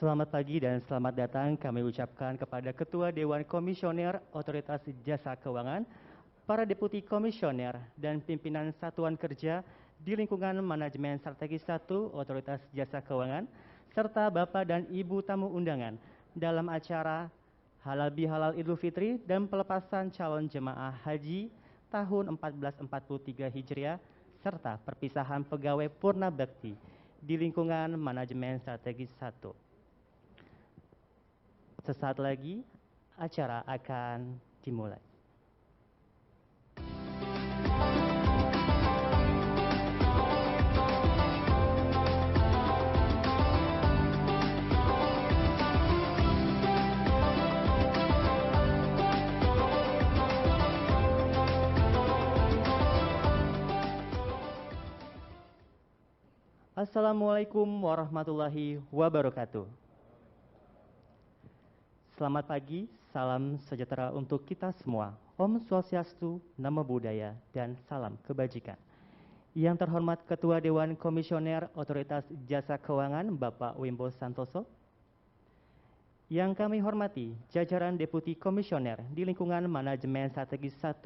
Selamat pagi dan selamat datang kami ucapkan kepada Ketua Dewan Komisioner Otoritas Jasa Keuangan, para Deputi Komisioner, dan pimpinan Satuan Kerja di lingkungan Manajemen Strategis 1 Otoritas Jasa Keuangan, serta Bapak dan Ibu tamu undangan dalam acara Halal Bihalal Idul Fitri dan pelepasan calon jemaah haji tahun 1443 Hijriah, serta perpisahan pegawai Purna Bakti di lingkungan Manajemen Strategis 1. Sesaat lagi acara akan dimulai. Assalamualaikum warahmatullahi wabarakatuh. Selamat pagi, salam sejahtera untuk kita semua. Om Swastiastu, Namo Buddhaya, dan salam kebajikan. Yang terhormat Ketua Dewan Komisioner Otoritas Jasa Keuangan, Bapak Wimbo Santoso. Yang kami hormati, jajaran Deputi Komisioner di lingkungan Manajemen Strategis 1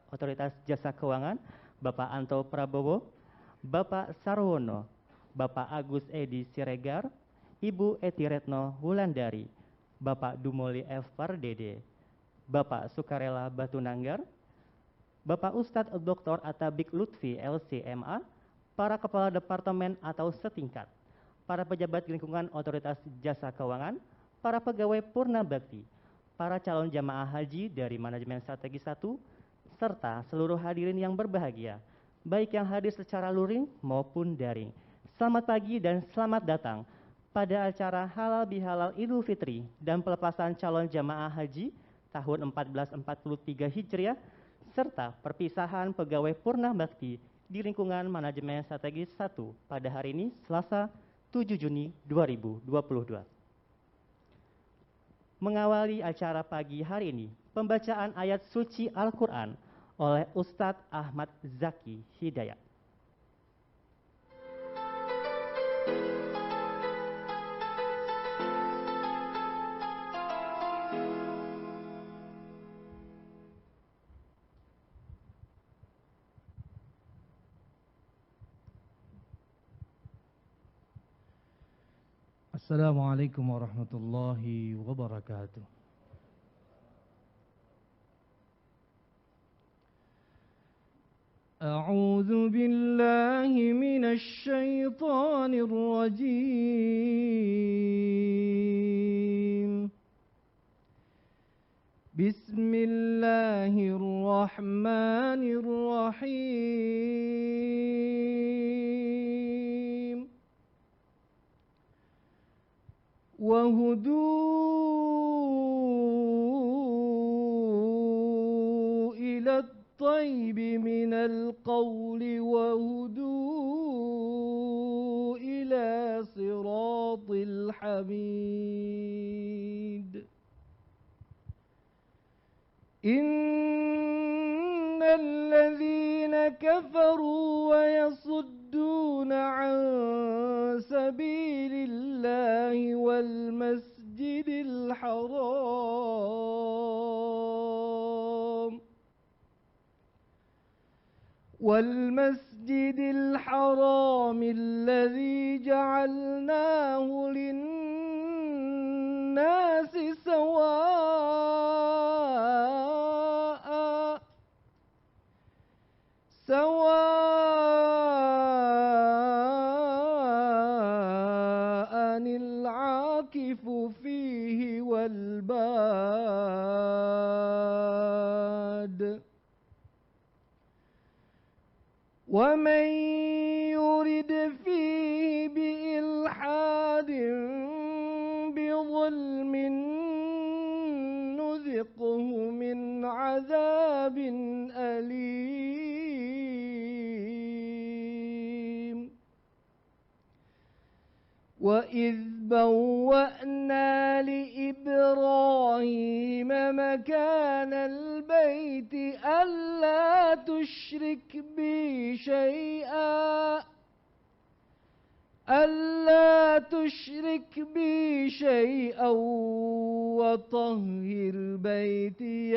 Otoritas Jasa Keuangan, Bapak Anto Prabowo, Bapak Sarwono, Bapak Agus Edi Siregar, Ibu Eti Retno Wulandari, Bapak Dumoli F. Pardede, Bapak Sukarela Batunanggar, Bapak Ustadz Dr. Atabik Lutfi LCMA, para Kepala Departemen atau setingkat, para pejabat lingkungan Otoritas Jasa Keuangan, para pegawai Purna Bakti, para calon jamaah haji dari Manajemen Strategis 1, serta seluruh hadirin yang berbahagia, baik yang hadir secara luring maupun daring. Selamat pagi dan selamat datang pada acara Halal Bihalal Idul Fitri dan pelepasan calon jamaah haji tahun 1443 Hijriah serta perpisahan pegawai Purna Bakti di lingkungan Manajemen Strategis 1 pada hari ini Selasa 7 Juni 2022. Mengawali acara pagi hari ini, pembacaan ayat suci Al-Quran oleh Ustadz Ahmad Zaki Hidayat. Assalamualaikum warahmatullahi wabarakatuh. A'udzu billahi minasy syaithanir rajim. Bismillahirrahmanirrahim. وهدوا إلى الطيب من القول وهدوا إلى صراط الحميد إن الذين كفروا ويصدون عن سبيل الله والمسجد الحرام الذي جعلناه للناس سواء العاكف فيه والباد ومن يرد فيه بإلحاد بظلم نذقه من عذاب أليم وإذ بوأنا لإبراهيم مكان البيت ألا تشرك بي شيئا ألا تشرك بي شيئا وطهر بيتي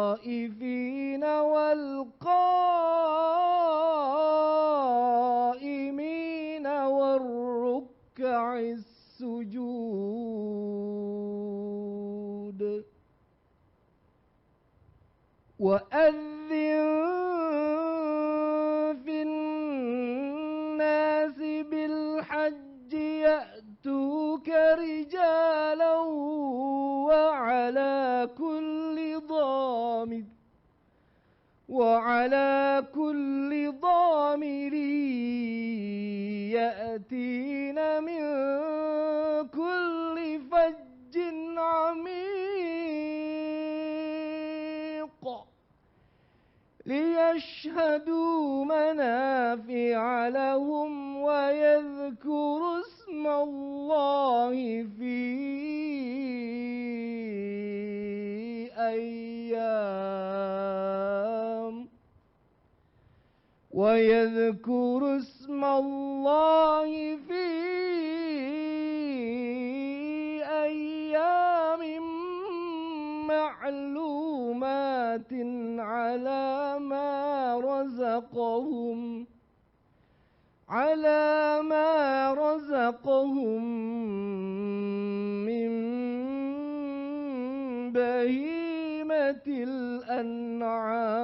للطائفين والقائمين والركع السجود وأذن في الناس بالحج يأتوك رجالا وعلى كل ضامر يأتين من كل فج عميق ليشهدوا منافع لهم ويذكروا اسم الله في أيام معلومات على ما رزقهم من بهيمة الأنعام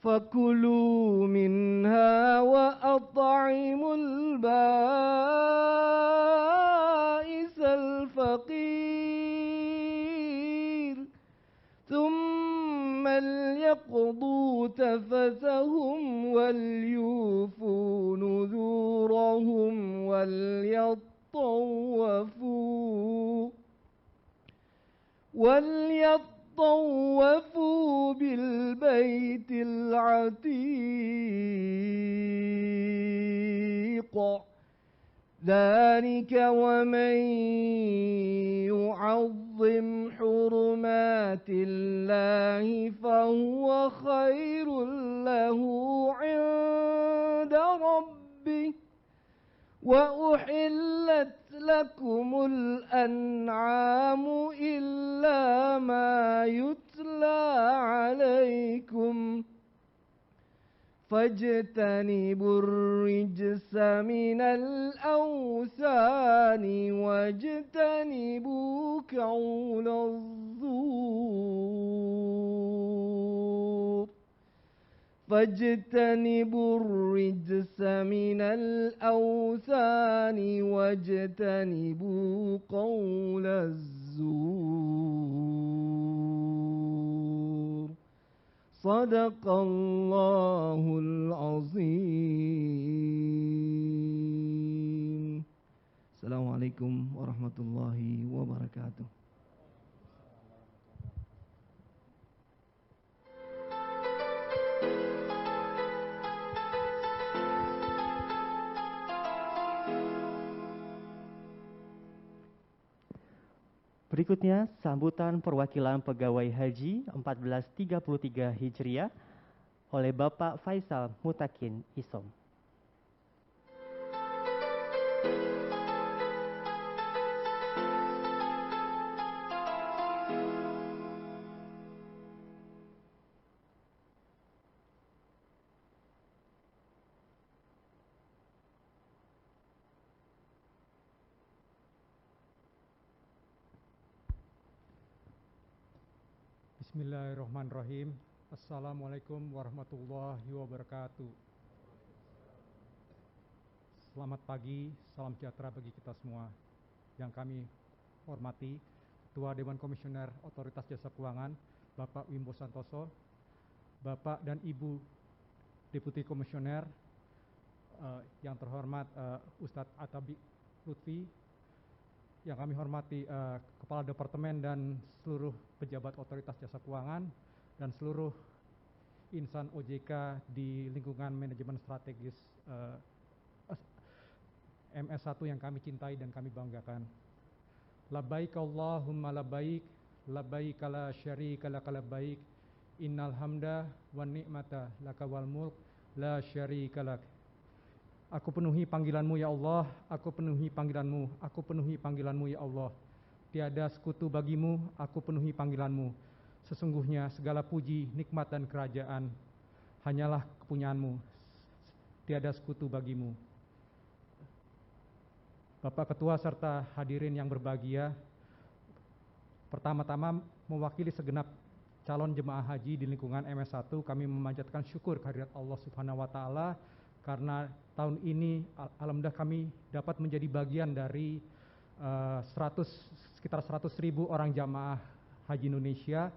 فكلوا منها وأطعموا البائس الفقير ثم ليقضوا تفثهم وليوفوا نذورهم وليطوفوا بالبيت العتيق ذلك ومن يعظم حرمات الله فهو خير له عند ربه وأحلت لكم الأنعام إلا ما يتلى عليكم فاجتنبوا الرجس من الأوثان واجتنبوا قول الزور فاجتنبوا الرجس من الأوثان واجتنبوا قول الزور صدق الله العظيم. السلام عليكم ورحمة الله وبركاته. Berikutnya, sambutan perwakilan pegawai haji 1433 Hijriah oleh Bapak Faisal Mutakin Isom. Bismillahirrahmanirrahim. Assalamualaikum warahmatullahi wabarakatuh. Selamat pagi, salam sejahtera bagi kita semua. Yang kami hormati Ketua Dewan Komisioner Otoritas Jasa Keuangan, Bapak Wimbo Santoso, Bapak dan Ibu Deputi Komisioner, yang terhormat Ustadz Atabi Lutfi, yang kami hormati Kepala Departemen dan seluruh pejabat Otoritas Jasa Keuangan dan seluruh insan OJK di lingkungan manajemen strategis MS1 yang kami cintai dan kami banggakan. Labbaik Allahumma labbaik, labbaik la syarika laka labbaik, innal hamda wan ni'mata laka wal mulk la syarika lak. Aku penuhi panggilanmu ya Allah, aku penuhi panggilanmu, aku penuhi panggilanmu ya Allah. Tiada sekutu bagimu, aku penuhi panggilanmu. Sesungguhnya segala puji, nikmat dan kerajaan hanyalah kepunyaanmu. Tiada sekutu bagimu. Bapak Ketua serta hadirin yang berbahagia, pertama-tama mewakili segenap calon jemaah haji di lingkungan MS1, kami memanjatkan syukur kehadirat Allah Subhanahu wa Ta'ala karena tahun ini alhamdulillah kami dapat menjadi bagian dari sekitar 100.000 orang jamaah haji Indonesia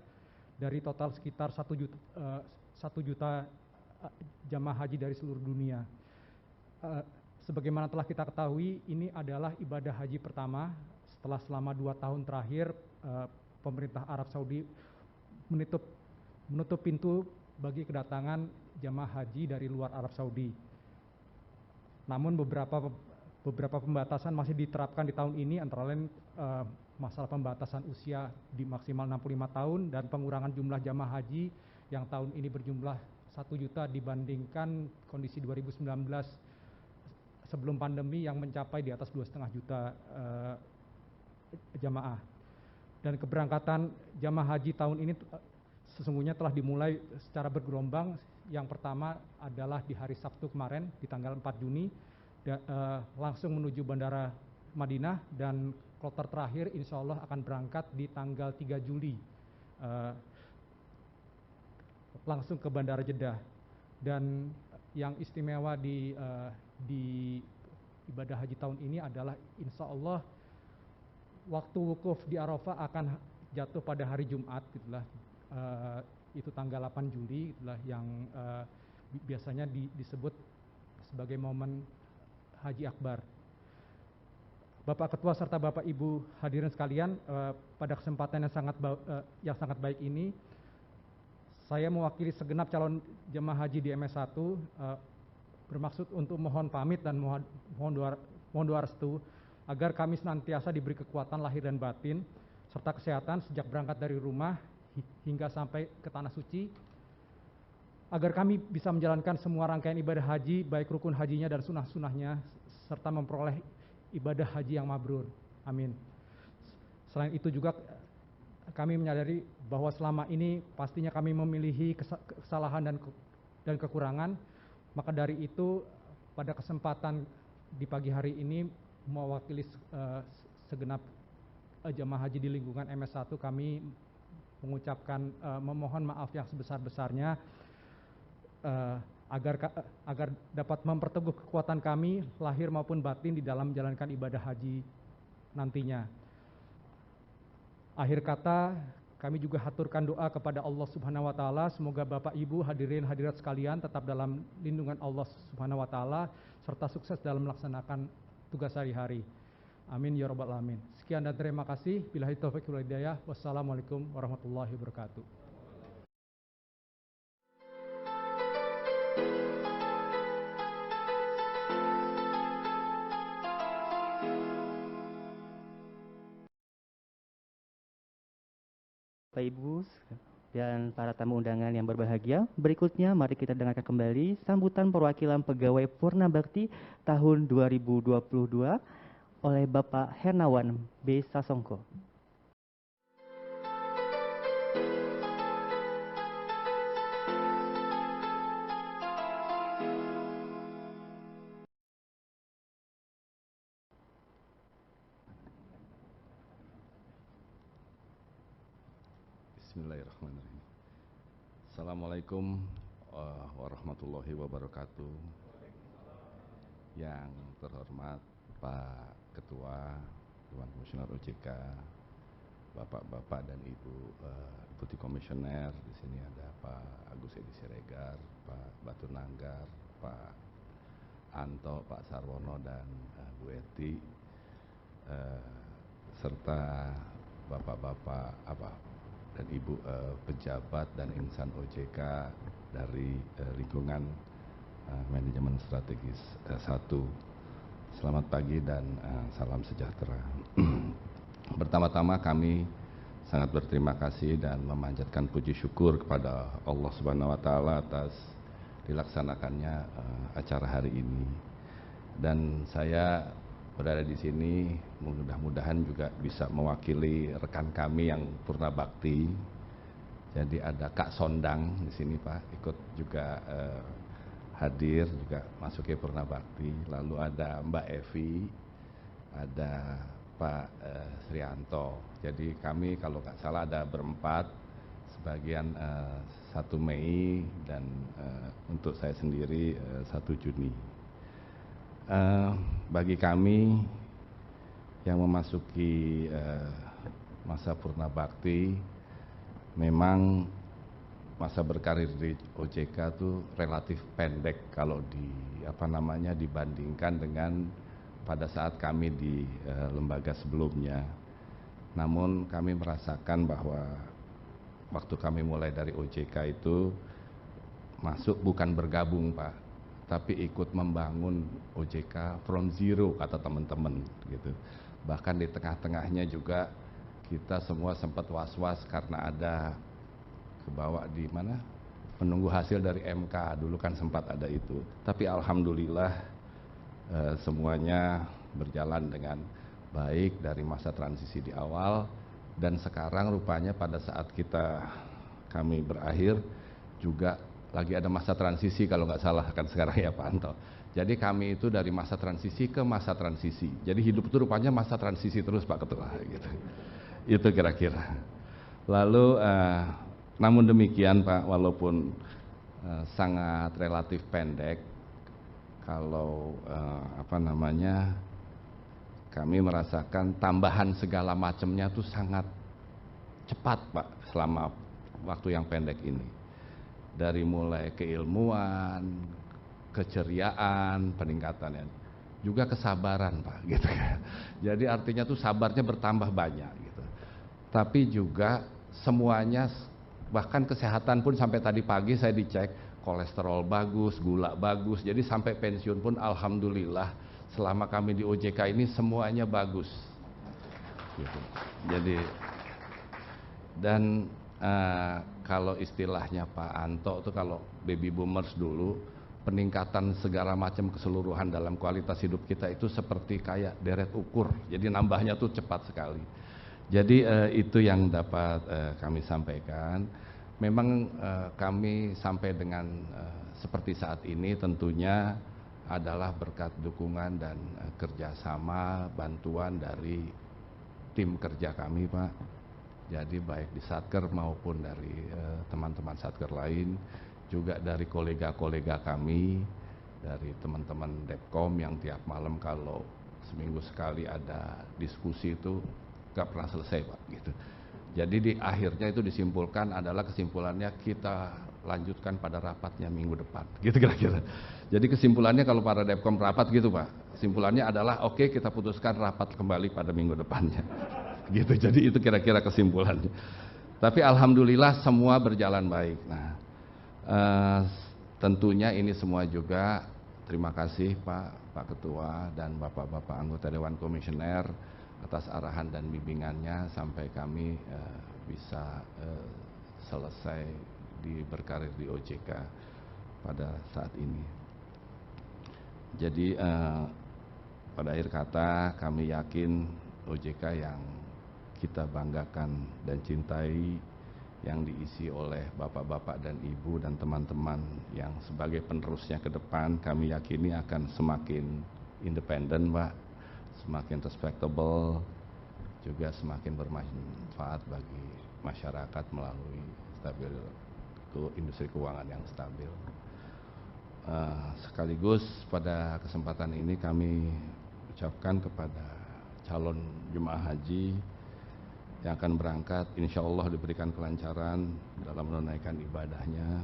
dari total sekitar 1 juta jamaah haji dari seluruh dunia. Sebagaimana telah kita ketahui, ini adalah ibadah haji pertama setelah selama 2 tahun terakhir pemerintah Arab Saudi menutup pintu bagi kedatangan jamaah haji dari luar Arab Saudi. Namun beberapa pembatasan masih diterapkan di tahun ini, antara lain masalah pembatasan usia di maksimal 65 tahun dan pengurangan jumlah jamaah haji yang tahun ini berjumlah 1 juta dibandingkan kondisi 2019 sebelum pandemi yang mencapai di atas 2,5 juta jamaah. Dan keberangkatan jamaah haji tahun ini sesungguhnya telah dimulai secara bergelombang. Yang pertama adalah di hari Sabtu kemarin di tanggal 4 Juni langsung menuju Bandara Madinah, dan kloter terakhir insya Allah akan berangkat di tanggal 3 Juli langsung ke Bandara Jeddah. Dan yang istimewa di ibadah haji tahun ini adalah insya Allah waktu wukuf di Arafah akan jatuh pada hari Jumat, gitulah, itu tanggal 8 Juli, gitulah, yang biasanya disebut sebagai momen Haji Akbar. Bapak Ketua serta Bapak Ibu hadirin sekalian, pada kesempatan yang sangat baik ini, saya mewakili segenap calon jemaah haji di MS1 bermaksud untuk mohon pamit dan mohon doa restu agar kami senantiasa diberi kekuatan lahir dan batin serta kesehatan sejak berangkat dari rumah hingga sampai ke tanah suci, agar kami bisa menjalankan semua rangkaian ibadah haji baik rukun hajinya dan sunah-sunahnya serta memperoleh ibadah haji yang mabrur. Amin. Selain itu juga kami menyadari bahwa selama ini pastinya kami memiliki kesalahan dan kekurangan. Maka dari itu pada kesempatan di pagi hari ini mewakili segenap jamaah haji di lingkungan MS1, kami mengucapkan memohon maaf yang sebesar-besarnya agar dapat memperteguh kekuatan kami lahir maupun batin di dalam menjalankan ibadah haji nantinya. Akhir kata, kami juga haturkan doa kepada Allah Subhanahu wa Ta'ala, semoga Bapak Ibu hadirin hadirat sekalian tetap dalam lindungan Allah Subhanahu wa Ta'ala serta sukses dalam melaksanakan tugas sehari-hari. Amin ya rabbal alamin. Sekian dan terima kasih. Billahi taufiq wal hidayah. Wassalamualaikum warahmatullahi wabarakatuh. Bapak Ibu dan para tamu undangan yang berbahagia, berikutnya mari kita dengarkan kembali sambutan perwakilan pegawai Purna Bakti tahun 2022 oleh Bapak Hernawan B. Sasongko. Bismillahirrahmanirrahim. Assalamualaikum warahmatullahi wabarakatuh. Yang terhormat Pak Ketua Dewan Komisioner OJK, Bapak-bapak dan Ibu Deputi Komisioner, di sini ada Pak Agus Edi Siregar, Pak Batu Nanggar, Pak Anto, Pak Sarwono dan Bu Eti, serta bapak-bapak dan Ibu pejabat dan insan OJK dari lingkungan manajemen strategis 1. Selamat pagi dan salam sejahtera. Pertama-tama kami sangat berterima kasih dan memanjatkan puji syukur kepada Allah Subhanahu wa taala atas dilaksanakannya acara hari ini. Dan saya berada di sini mudah-mudahan juga bisa mewakili rekan kami yang purna bakti. Jadi ada Kak Sondang di sini Pak, ikut juga hadir juga masuki purna bakti. Lalu ada Mbak Evi, ada Pak Srianto. Jadi kami kalau nggak salah ada berempat, sebagian 1 Mei dan untuk saya sendiri 1 Juni. Bagi kami yang memasuki masa purna bakti, memang masa berkarir di OJK itu relatif pendek kalau dibandingkan dengan pada saat kami di lembaga sebelumnya. Namun kami merasakan bahwa waktu kami mulai dari OJK itu masuk bukan bergabung Pak, tapi ikut membangun OJK from zero kata teman-teman gitu. Bahkan di tengah-tengahnya juga kita semua sempat was-was karena ada kebawa di mana menunggu hasil dari MK, dulu kan sempat ada itu. Tapi alhamdulillah semuanya berjalan dengan baik dari masa transisi di awal, dan sekarang rupanya pada saat kami berakhir juga lagi ada masa transisi kalau nggak salah kan sekarang ya Pak Anto. Jadi kami itu dari masa transisi ke masa transisi. Jadi hidup itu rupanya masa transisi terus Pak Ketua gitu. Itu kira-kira. Lalu namun demikian Pak, walaupun sangat relatif pendek, kalau kami merasakan tambahan segala macamnya tuh sangat cepat Pak selama waktu yang pendek ini. Dari mulai keilmuan, keceriaan, peningkatannya, juga kesabaran Pak gitu kan. Jadi artinya tuh sabarnya bertambah banyak gitu. Tapi juga semuanya, bahkan kesehatan pun sampai tadi pagi saya dicek, kolesterol bagus, gula bagus. Jadi sampai pensiun pun alhamdulillah selama kami di OJK ini semuanya bagus. Gitu. Jadi dan kalau istilahnya Pak Anto itu kalau baby boomers dulu, peningkatan segala macam keseluruhan dalam kualitas hidup kita itu seperti kayak deret ukur. Jadi nambahnya tuh cepat sekali. Jadi itu yang dapat kami sampaikan. Memang kami sampai dengan seperti saat ini tentunya adalah berkat dukungan dan kerjasama bantuan dari tim kerja kami Pak. Jadi baik di Satker maupun dari teman-teman Satker lain, juga dari kolega-kolega kami, dari teman-teman Depkom yang tiap malam kalau seminggu sekali ada diskusi itu gak pernah selesai Pak gitu. Jadi di akhirnya itu disimpulkan adalah kesimpulannya kita lanjutkan pada rapatnya minggu depan gitu kira-kira. Jadi kesimpulannya kalau para Depkom rapat gitu Pak, kesimpulannya adalah oke, kita putuskan rapat kembali pada minggu depannya gitu. Jadi itu kira-kira kesimpulannya. Tapi alhamdulillah semua berjalan baik. Nah tentunya ini semua juga terima kasih Pak Ketua dan Bapak-Bapak anggota Dewan Komisioner atas arahan dan bimbingannya sampai kami bisa selesai berkarir di OJK pada saat ini. Jadi pada akhir kata kami yakin OJK yang kita banggakan dan cintai, yang diisi oleh bapak-bapak dan ibu dan teman-teman yang sebagai penerusnya ke depan, kami yakini akan semakin independen Pak, semakin respectable, juga semakin bermanfaat bagi masyarakat melalui industri keuangan yang stabil. Sekaligus pada kesempatan ini kami ucapkan kepada calon jemaah haji yang akan berangkat, insya Allah diberikan kelancaran dalam menunaikan ibadahnya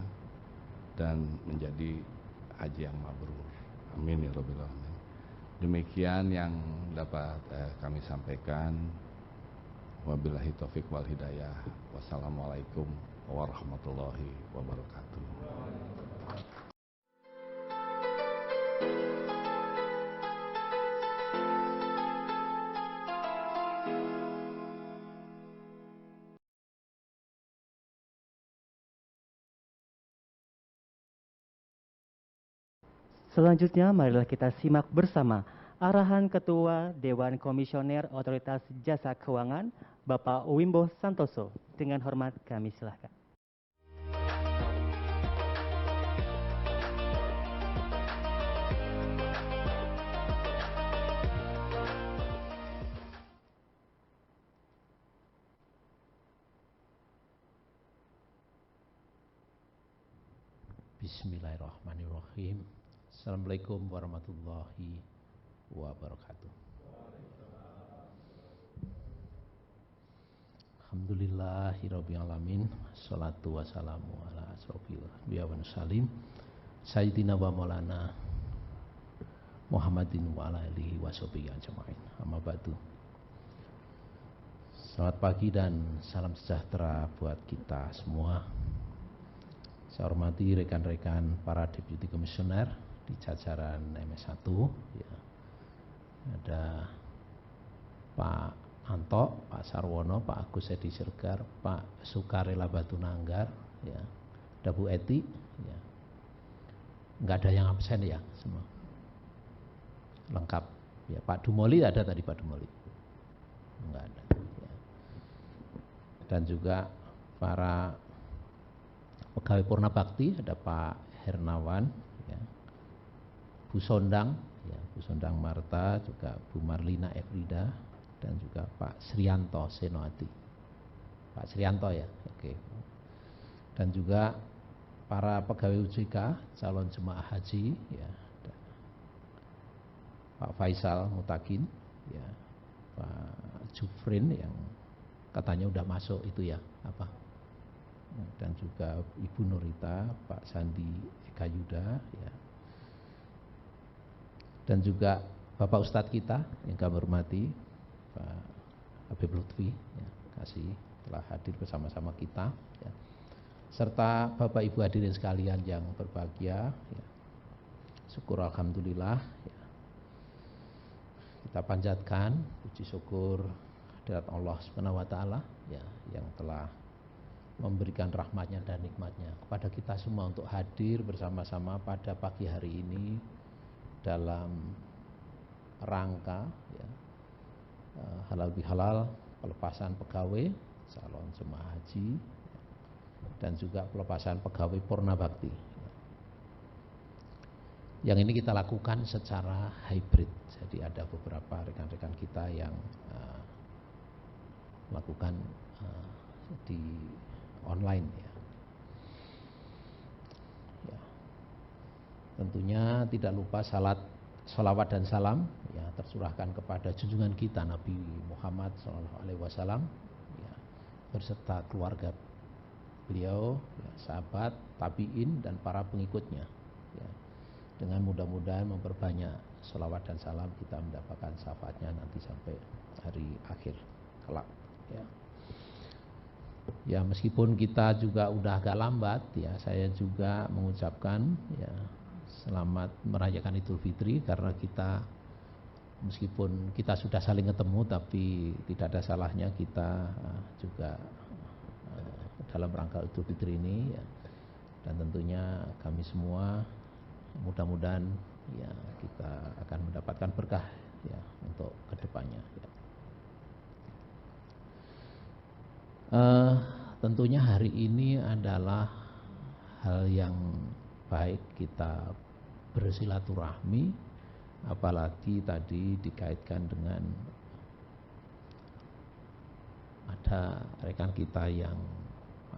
dan menjadi haji yang mabrur. Amin ya Rabbal alamin. Demikian yang dapat kami sampaikan. Wabillahi taufik wal hidayah. Wassalamualaikum warahmatullahi wabarakatuh. Selanjutnya marilah kita simak bersama arahan Ketua Dewan Komisioner Otoritas Jasa Keuangan, Bapak Wimbo Santoso. Dengan hormat kami silakan. Bismillahirrahmanirrahim. Assalamualaikum warahmatullahi wabarakatuh. Alhamdulillahirabbil alamin. Shalatu wassalamu ala asrofil anbiya wal mursalin sayyidina wa maulana Muhammadin wa ala alihi washabihi ajmain. Amma ba'du. Selamat pagi dan salam sejahtera buat kita semua. Saya hormati rekan-rekan para Deputi Komisioner di jajaran MS1, ya. Ada Pak Anto, Pak Sarwono, Pak Agus Edi Sirgar, Pak Sukarela Batunanggar, ya. Ada Bu Eti, ya. Enggak ada yang absen ya, semua lengkap. Ya, Pak Dumoli ada tadi, Pak Dumoli enggak ada. Ya. Dan juga para pegawai Purna Bakti, ada Pak Hernawan, ya. Bu Sondang, ya, Bu Sondang Marta, juga Bu Marlina Efrida, dan juga Pak Srianto Senoati. Pak Srianto ya, oke. Dan juga para pegawai OJK, calon jemaah haji, ya, Pak Faisal Mutakin, ya, Pak Jufrin yang katanya udah masuk itu ya, apa? Dan juga Ibu Nurita, Pak Sandi Eka Yuda, ya. Dan juga Bapak Ustadz kita yang kami hormati, Pak Habib Lutfi, ya, kasih telah hadir bersama-sama kita, ya. Serta Bapak Ibu hadirin sekalian yang berbahagia, ya. Syukur alhamdulillah, ya. Kita panjatkan puji syukur kehadirat Allah Subhanahu wa taala, ya, yang telah memberikan rahmatnya dan nikmatnya kepada kita semua untuk hadir bersama-sama pada pagi hari ini dalam rangka, ya, halal bihalal pelepasan pegawai calon jemaah haji, ya, dan juga pelepasan pegawai Purna Bakti, ya. Yang ini kita lakukan secara hybrid, jadi ada beberapa rekan-rekan kita yang melakukan di online, ya. Ya. Tentunya tidak lupa salawat dan salam, ya, tercurahkan kepada junjungan kita Nabi Muhammad SAW, ya, berserta keluarga beliau, ya, sahabat, tabiin dan para pengikutnya, ya. Dengan mudah-mudahan memperbanyak salawat dan salam, kita mendapatkan syafaatnya nanti sampai hari akhir kelak, ya. Ya, meskipun kita juga udah agak lambat, ya, saya juga mengucapkan, ya, selamat merayakan Idul Fitri, karena kita meskipun kita sudah saling ketemu tapi tidak ada salahnya kita juga dalam rangka Idul Fitri ini, ya. Dan tentunya kami semua mudah-mudahan, ya, kita akan mendapatkan berkah, ya, untuk kedepannya, ya. Tentunya hari ini adalah hal yang baik kita bersilaturahmi, apalagi tadi dikaitkan dengan ada rekan kita yang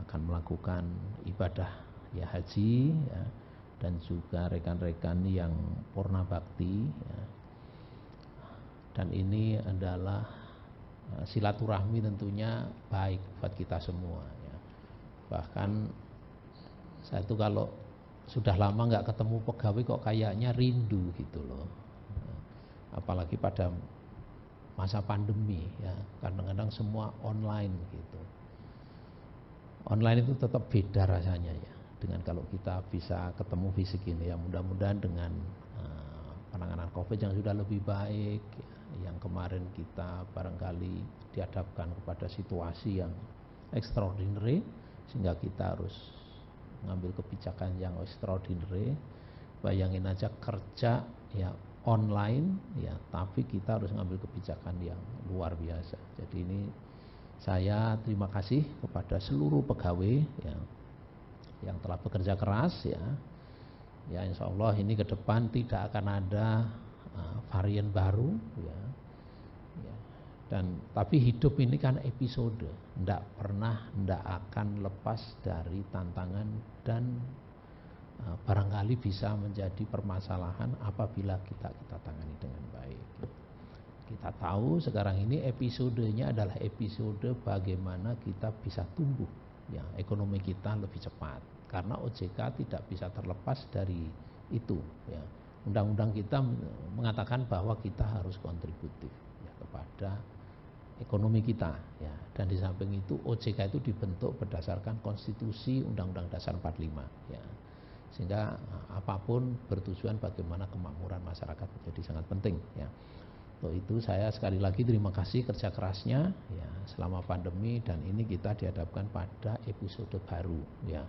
akan melakukan ibadah, ya, haji, ya, dan juga rekan-rekan yang Purna Bakti, ya. Dan ini adalah silaturahmi tentunya baik buat kita semua, ya. Bahkan saya tuh kalau sudah lama nggak ketemu pegawai kok kayaknya rindu gitu loh. Apalagi pada masa pandemi ya, kadang-kadang semua online gitu. Online itu tetap beda rasanya ya dengan kalau kita bisa ketemu fisik ini ya. Mudah-mudahan dengan penanganan COVID yang sudah lebih baik ya, yang kemarin kita barangkali dihadapkan kepada situasi yang extraordinary sehingga kita harus mengambil kebijakan yang extraordinary. Bayangin aja kerja ya online ya, tapi kita harus mengambil kebijakan yang luar biasa. Jadi ini saya terima kasih kepada seluruh pegawai ya, yang telah bekerja keras ya. Ya insya Allah ini ke depan tidak akan ada varian baru ya. Dan tapi hidup ini kan episode, tidak akan lepas dari tantangan dan barangkali bisa menjadi permasalahan apabila kita tangani dengan baik. Kita tahu sekarang ini episodenya adalah episode bagaimana kita bisa tumbuh ya, ekonomi kita lebih cepat. Karena OJK tidak bisa terlepas dari itu ya. Undang-undang kita mengatakan bahwa kita harus kontributif ya, kepada ekonomi kita ya. Dan di samping itu OJK itu dibentuk berdasarkan konstitusi Undang-Undang Dasar 45 ya. Sehingga apapun bertujuan bagaimana kemakmuran masyarakat menjadi sangat penting ya. Untuk itu saya sekali lagi terima kasih kerja kerasnya ya selama pandemi, dan ini kita dihadapkan pada episode baru ya,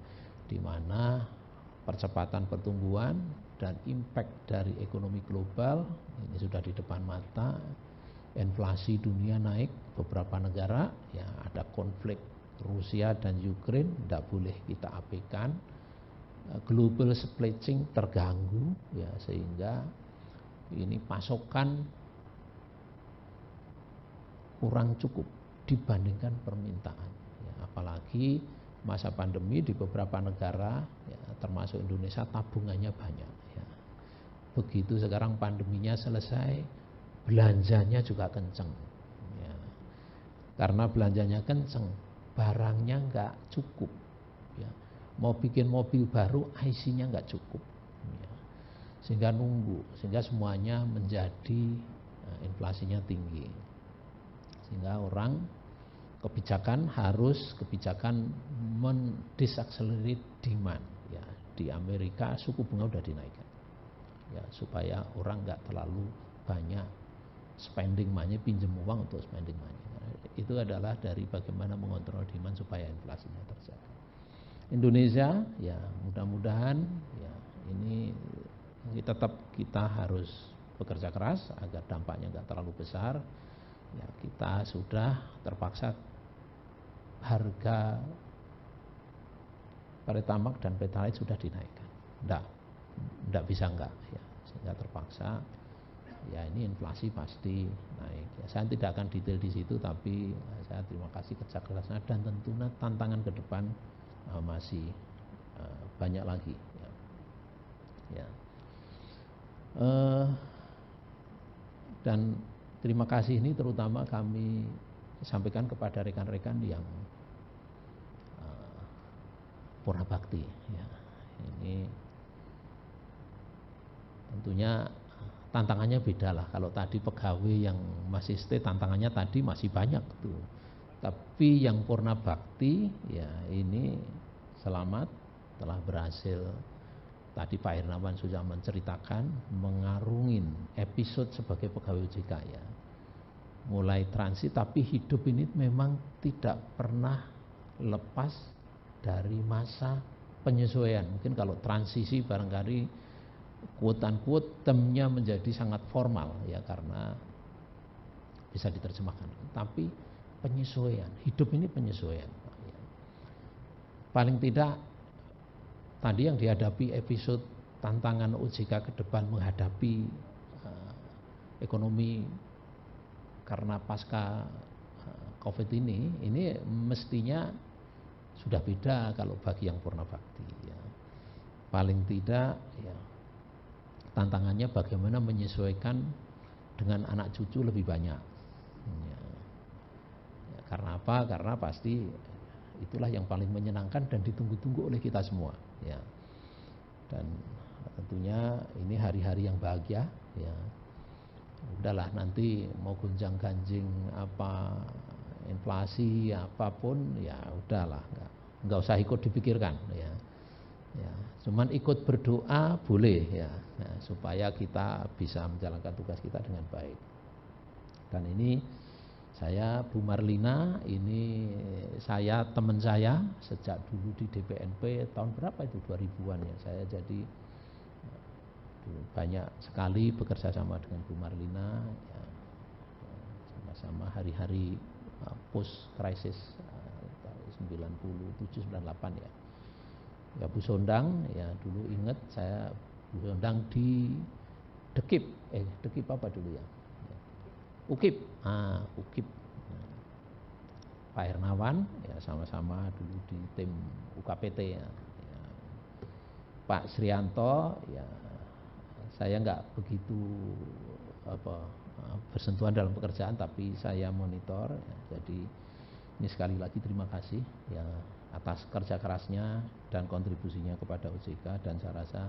di mana percepatan pertumbuhan dan impact dari ekonomi global ini sudah di depan mata. Inflasi dunia naik, beberapa negara ya, ada konflik Rusia dan Ukraina, tidak boleh kita abaikan. Global supply chain terganggu ya, sehingga ini pasokan kurang cukup dibandingkan permintaan ya, apalagi masa pandemi di beberapa negara ya, termasuk Indonesia tabungannya banyak ya. Begitu sekarang pandeminya selesai, belanjanya juga kenceng ya. Karena belanjanya kenceng, barangnya nggak cukup ya. Mau bikin mobil baru, IC-nya nggak cukup ya. Sehingga nunggu, sehingga semuanya menjadi inflasinya tinggi, sehingga orang kebijakan mendisakselerate demand ya. Di Amerika suku bunga udah dinaikkan ya, supaya orang nggak terlalu banyak spending money, pinjam uang untuk spending money. Itu adalah dari bagaimana mengontrol demand supaya inflasinya terjaga. Indonesia ya, mudah-mudahan ya ini tetap kita harus bekerja keras agar dampaknya nggak terlalu besar ya. Kita sudah terpaksa harga Pertamax dan Pertalite sudah dinaikkan, enggak bisa enggak ya, sehingga terpaksa ya, ini inflasi pasti naik ya. Saya tidak akan detail di situ, tapi saya terima kasih kerja kerasnya, dan tentunya tantangan ke depan masih banyak lagi ya. Ya. Dan terima kasih ini terutama kami sampaikan kepada rekan-rekan yang purna bakti ya. Ini tentunya tantangannya beda lah. Kalau tadi pegawai yang masih stay, tantangannya tadi masih banyak tuh. Tapi yang purna bakti ya ini selamat, telah berhasil. Tadi Pak Hernawan sudah menceritakan mengarungin episode sebagai pegawai OJK ya. Mulai transit, tapi hidup ini memang tidak pernah lepas dari masa penyesuaian. Mungkin kalau transisi barangkali quote-unquote termnya menjadi sangat formal ya, karena bisa diterjemahkan. Tapi penyesuaian, hidup ini penyesuaian. Paling tidak tadi yang dihadapi episode tantangan OJK ke depan menghadapi ekonomi karena pasca COVID ini mestinya sudah beda kalau bagi yang purna bakti ya. Paling tidak ya, tantangannya bagaimana menyesuaikan dengan anak cucu lebih banyak ya. Ya, karena apa? Karena pasti itulah yang paling menyenangkan dan ditunggu-tunggu oleh kita semua ya. Dan tentunya ini hari-hari yang bahagia ya. udahlah nanti mau gonjang-ganjing apa inflasi apapun ya udahlah nggak usah ikut dipikirkan ya. Ya, cuman ikut berdoa boleh ya, supaya kita bisa menjalankan tugas kita dengan baik. Dan ini saya Bu Marlina, ini saya teman saya sejak dulu di DPNP tahun berapa itu 2000-an ya. Saya jadi banyak sekali bekerja sama dengan Bu Marlina ya, sama-sama hari-hari post krisis 97-98 ya. Ya Bu Sondang ya dulu ingat saya Bu Sondang di Dekip apa dulu ya? UKIP, UKIP. Pak Hernawan ya sama-sama dulu di tim UKPT ya. Ya. Pak Srianto ya saya nggak begitu bersentuhan dalam pekerjaan tapi saya monitor ya. Jadi ini sekali lagi terima kasih ya atas kerja kerasnya dan kontribusinya kepada OJK, dan saya rasa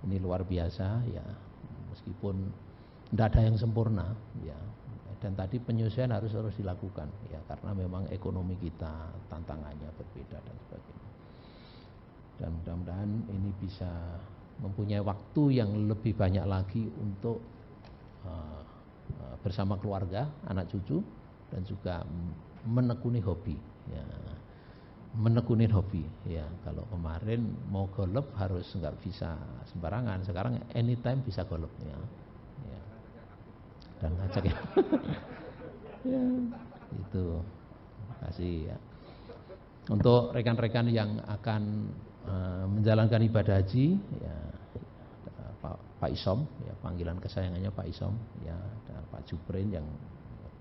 ini luar biasa ya, meskipun tidak ada yang sempurna ya, dan tadi penyesuaian harus dilakukan ya karena memang ekonomi kita tantangannya berbeda dan sebagainya, dan mudah-mudahan ini bisa mempunyai waktu yang lebih banyak lagi untuk bersama keluarga, anak cucu, dan juga menekuni hobi ya, menekuni hobi ya. Kalau kemarin mau golf harus nggak bisa sembarangan, sekarang anytime bisa golf ya, ya. Dan ngajak ya. Ya itu terima kasih ya. Untuk rekan-rekan yang akan menjalankan ibadah haji ya, Pak Isom ya, panggilan kesayangannya Pak Isom ya, dan Pak Juprin yang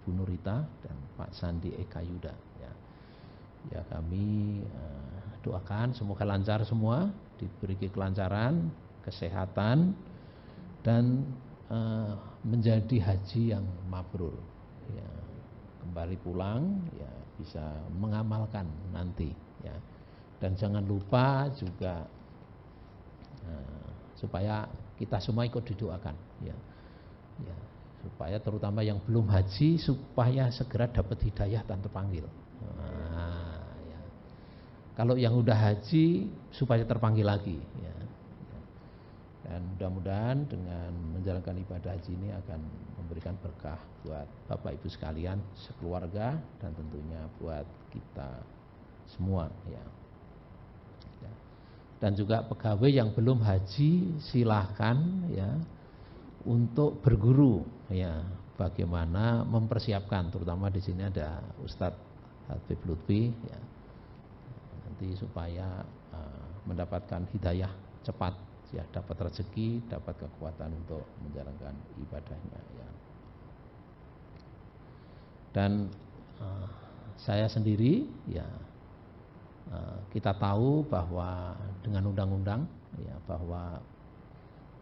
Bu Nurita, dan Pak Sandi Eka Yuda ya. Ya kami doakan semoga lancar semua, diberi kelancaran, kesehatan, dan menjadi haji yang mabrur ya, kembali pulang ya bisa mengamalkan nanti ya. Dan jangan lupa juga supaya kita semua ikut didoakan ya, ya, supaya terutama yang belum haji supaya segera dapat hidayah dan terpanggil. Ya. Kalau yang udah haji supaya terpanggil lagi ya. Dan mudah-mudahan dengan menjalankan ibadah haji ini akan memberikan berkah buat Bapak Ibu sekalian, sekeluarga, dan tentunya buat kita semua ya. Dan juga pegawai yang belum haji silahkan ya untuk berguru ya, bagaimana mempersiapkan, terutama di sini ada Ustadz Habib Lutfi ya, nanti supaya mendapatkan hidayah cepat ya, dapat rezeki, dapat kekuatan untuk menjalankan ibadahnya ya. Dan saya sendiri ya, kita tahu bahwa dengan undang-undang ya, bahwa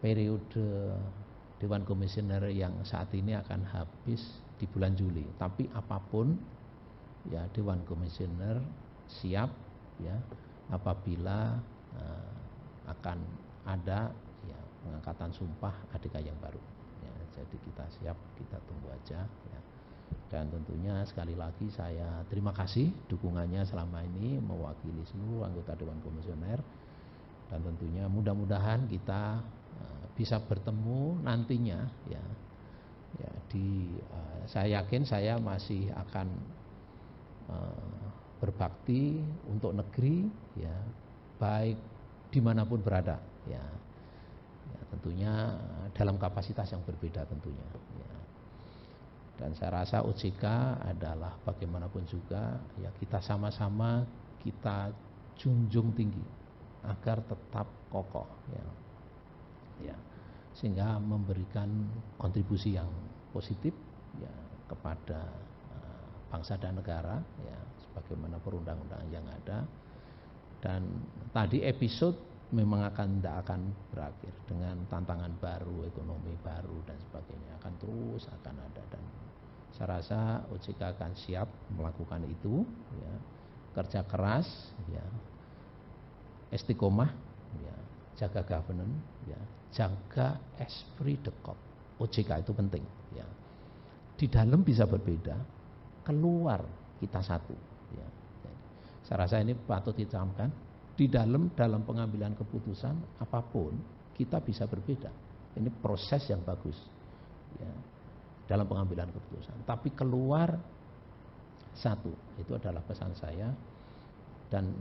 periode Dewan Komisioner yang saat ini akan habis di bulan Juli. Tapi apapun ya, Dewan Komisioner siap ya apabila akan ada ya pengangkatan sumpah ADK yang baru ya. Jadi kita siap, kita tunggu aja ya. Dan tentunya sekali lagi saya terima kasih dukungannya selama ini mewakili seluruh anggota Dewan Komisioner, dan tentunya mudah-mudahan kita bisa bertemu nantinya ya. Ya saya yakin saya masih akan berbakti untuk negeri ya, baik dimanapun berada ya. Ya tentunya dalam kapasitas yang berbeda tentunya ya. Dan saya rasa OJK adalah bagaimanapun juga ya, kita sama-sama kita junjung tinggi agar tetap kokoh ya. Ya, sehingga memberikan kontribusi yang positif ya kepada bangsa dan negara ya, sebagaimana perundang-undangan yang ada. Dan tadi episode memang tidak akan berakhir dengan tantangan baru, ekonomi baru dan sebagainya, akan terus akan ada, dan saya rasa OJK akan siap melakukan itu ya, kerja keras ya, istiqomah ya, jaga governance ya, jaga esprit de corps. OJK itu penting ya. Di dalam bisa berbeda, keluar kita satu. Ya. Saya rasa ini patut dicamkan. Di dalam pengambilan keputusan apapun kita bisa berbeda. Ini proses yang bagus ya, dalam pengambilan keputusan. Tapi keluar satu, itu adalah pesan saya. Dan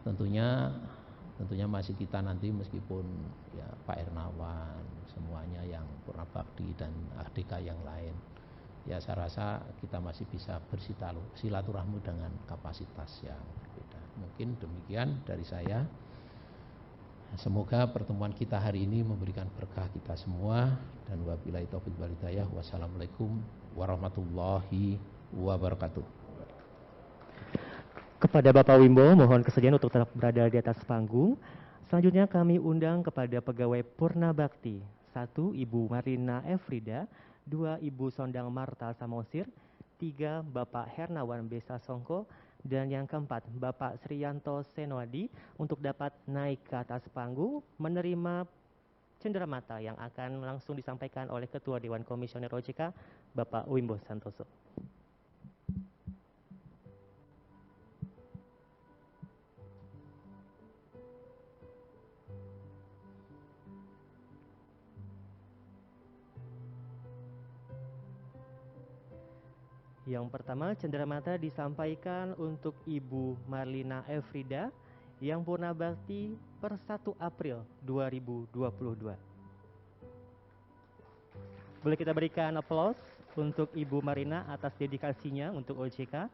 tentunya masih kita nanti meskipun ya Pak Hernawan semuanya yang purna bakti dan ADK yang lain, ya saya rasa kita masih bisa bersilaturahmi dengan kapasitas yang berbeda. Mungkin demikian dari saya. Semoga pertemuan kita hari ini memberikan berkah kita semua, dan wabillahi taufiq wal hidayah. Wassalamualaikum warahmatullahi wabarakatuh. Kepada Bapak Wimbo, mohon kesediaan untuk tetap berada di atas panggung. Selanjutnya kami undang kepada pegawai Purna Bakti. 1. Ibu Marina Efrida. 2. Ibu Sondang Marta Samosir. 3. Bapak Hernawan B. Sasongko. Dan yang keempat, Bapak Sriyanto Senwadi, untuk dapat naik ke atas panggung menerima cenderamata yang akan langsung disampaikan oleh Ketua Dewan Komisioner OJK, Bapak Wimbo Santoso. Yang pertama, cenderamata disampaikan untuk Ibu Marlina Efrida yang purna bakti per 1 April 2022. Boleh kita berikan aplaus untuk Ibu Marlina atas dedikasinya untuk OJK.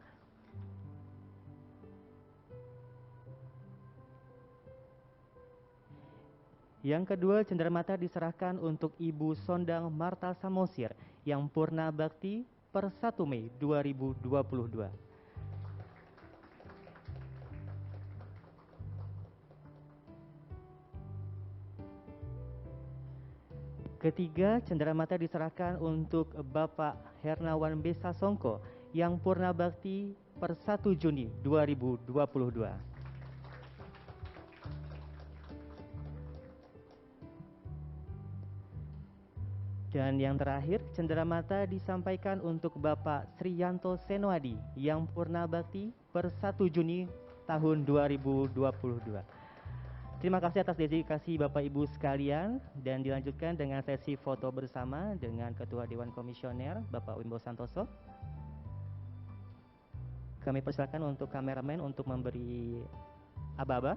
Yang kedua, cenderamata diserahkan untuk Ibu Sondang Marta Samosir yang purna bakti per 1 Mei 2022. Ketiga, cenderamata diserahkan untuk Bapak Hernawan B. Sasongko yang purna bakti per 1 Juni 2022. Dan yang terakhir, cenderamata disampaikan untuk Bapak Sriyanto Senwadi yang purna bakti per 1 Juni tahun 2022. Terima kasih atas dedikasi Bapak Ibu sekalian, dan dilanjutkan dengan sesi foto bersama dengan Ketua Dewan Komisioner Bapak Wimbo Santoso. Kami persilakan untuk kameramen untuk memberi aba-aba.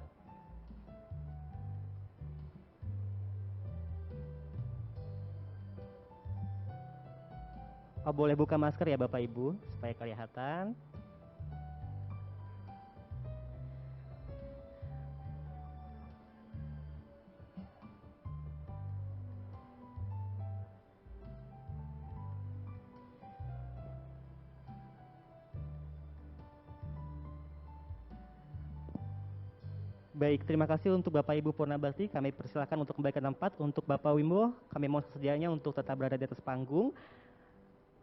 Oh, boleh buka masker ya Bapak Ibu supaya kelihatan. Baik, terima kasih untuk Bapak Ibu Purna Bakti. Kami persilakan untuk kembali ke tempat. Untuk Bapak Wimbo, kami mohon sedianya untuk tetap berada di atas panggung.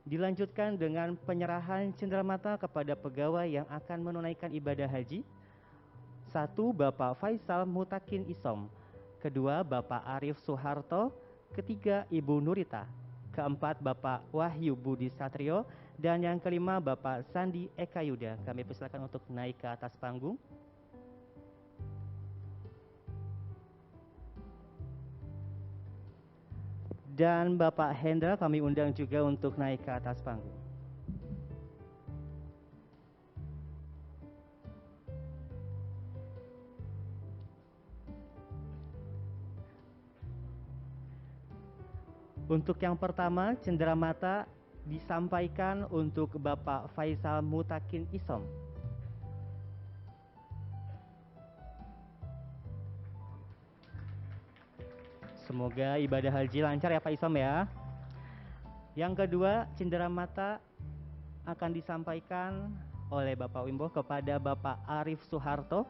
Dilanjutkan dengan penyerahan cenderamata kepada pegawai yang akan menunaikan ibadah haji. 1. Bapak Faisal Mutakin Isom. 2. Bapak Arif Suharto. 3. Ibu Nurita. 4. Bapak Wahyu Budi Satrio. Dan yang kelima, Bapak Sandi Ekayuda. Kami persilakan untuk naik ke atas panggung. Dan Bapak Hendra kami undang juga untuk naik ke atas panggung. Untuk yang pertama, cenderamata disampaikan untuk Bapak Faisal Mutakin Isom. Semoga ibadah haji lancar ya Pak Isom ya. Yang kedua, cenderamata akan disampaikan oleh Bapak Wimbo kepada Bapak Arif Suharto.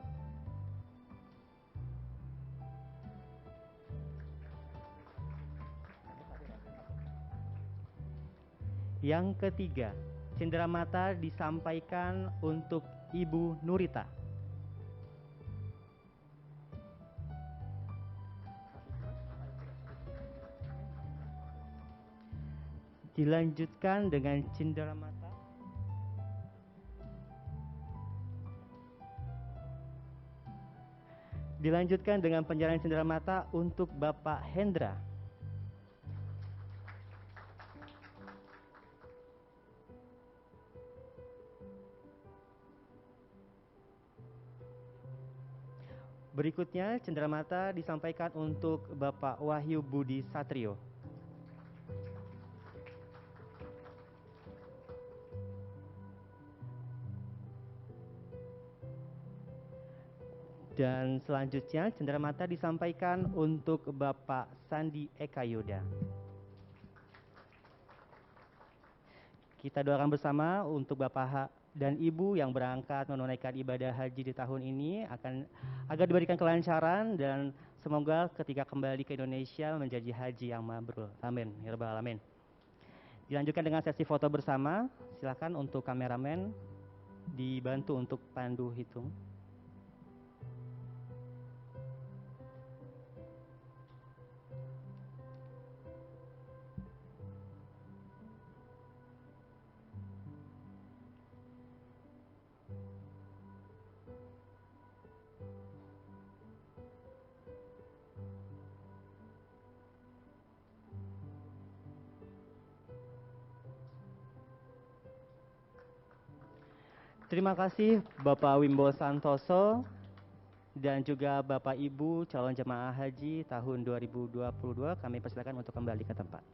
Yang ketiga, cenderamata disampaikan untuk Ibu Nurita. Dilanjutkan dengan cindera mata. Dilanjutkan dengan penjarahan cindera mata untuk Bapak Hendra. Berikutnya cindera mata disampaikan untuk Bapak Wahyu Budi Satrio. Dan selanjutnya cendera mata disampaikan untuk Bapak Sandi Eka Yoda. Kita doakan bersama untuk Bapak dan Ibu yang berangkat menunaikan ibadah haji di tahun ini agar diberikan kelancaran dan semoga ketika kembali ke Indonesia menjadi haji yang mabrur. Amin. Ya Rabbal Alamin. Dilanjutkan dengan sesi foto bersama. Silakan untuk kameramen dibantu untuk pandu hitung. Terima kasih Bapak Wimbo Santoso dan juga Bapak Ibu calon jemaah haji tahun 2022. Kami persilakan untuk kembali ke tempat.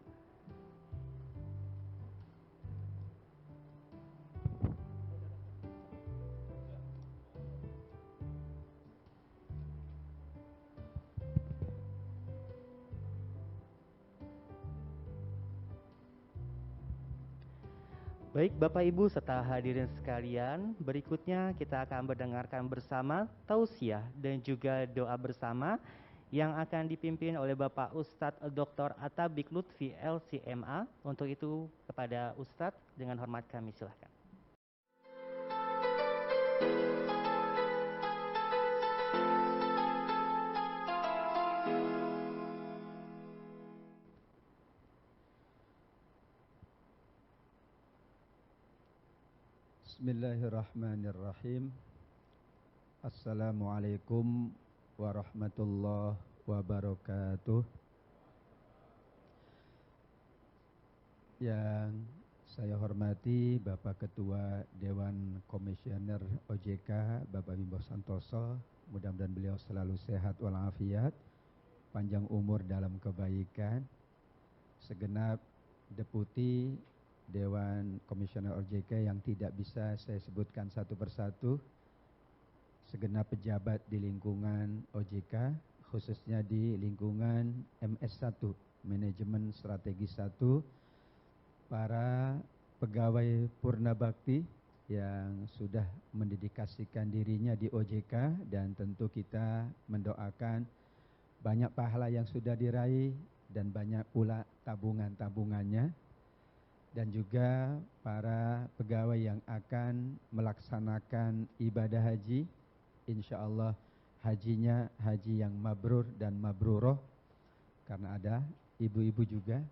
Baik Bapak Ibu serta hadirin sekalian, berikutnya kita akan mendengarkan bersama tausiah dan juga doa bersama yang akan dipimpin oleh Bapak Ustadz Dr. Atabik Lutfi LCMA. Untuk itu kepada Ustadz dengan hormat kami silakan. Bismillahirrahmanirrahim. Assalamualaikum warahmatullahi wabarakatuh. Yang saya hormati Bapak Ketua Dewan Komisioner OJK Bapak Wimbo Santoso, mudah-mudahan beliau selalu sehat walafiat, panjang umur dalam kebaikan. Segenap Deputi Dewan Komisioner OJK yang tidak bisa saya sebutkan satu persatu, segenap pejabat di lingkungan OJK, khususnya di lingkungan MS1, Manajemen Strategi 1, para pegawai Purna Bakti yang sudah mendedikasikan dirinya di OJK, dan tentu kita mendoakan banyak pahala yang sudah diraih dan banyak pula tabungan-tabungannya. Dan juga para pegawai yang akan melaksanakan ibadah haji, insya Allah hajinya haji yang mabrur dan mabruroh, karena ada ibu-ibu juga,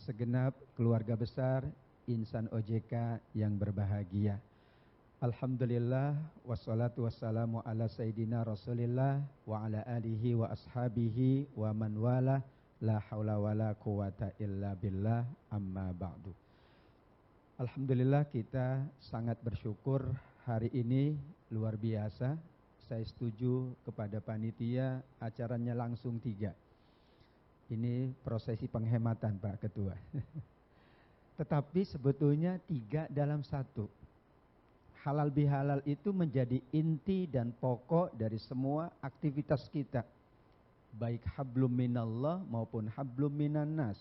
segenap keluarga besar insan OJK yang berbahagia. Alhamdulillah, wassalatu wassalamu ala sayyidina Rasulillah wa ala alihi wa ashabihi wa man wala. La haula wa la quwata illa billah, amma ba'du. Alhamdulillah kita sangat bersyukur hari ini luar biasa. Saya setuju kepada panitia, acaranya langsung 3. Ini prosesi penghematan Pak Ketua. Tetapi sebetulnya 3 dalam 1. Halal bihalal itu menjadi inti dan pokok dari semua aktivitas kita, baik hablum minallah maupun hablum minannas.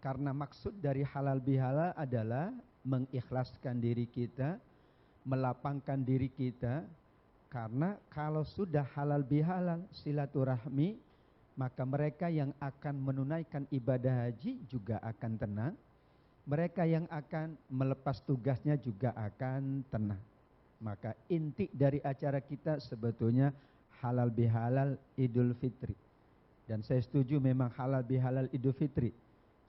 Karena maksud dari halal bihalal adalah mengikhlaskan diri kita, melapangkan diri kita. Karena kalau sudah halal bihalal silaturahmi, maka mereka yang akan menunaikan ibadah haji juga akan tenang. Mereka yang akan melepas tugasnya juga akan tenang. Maka inti dari acara kita sebetulnya halal bihalal Idul Fitri. Dan saya setuju memang halal bihalal Idul Fitri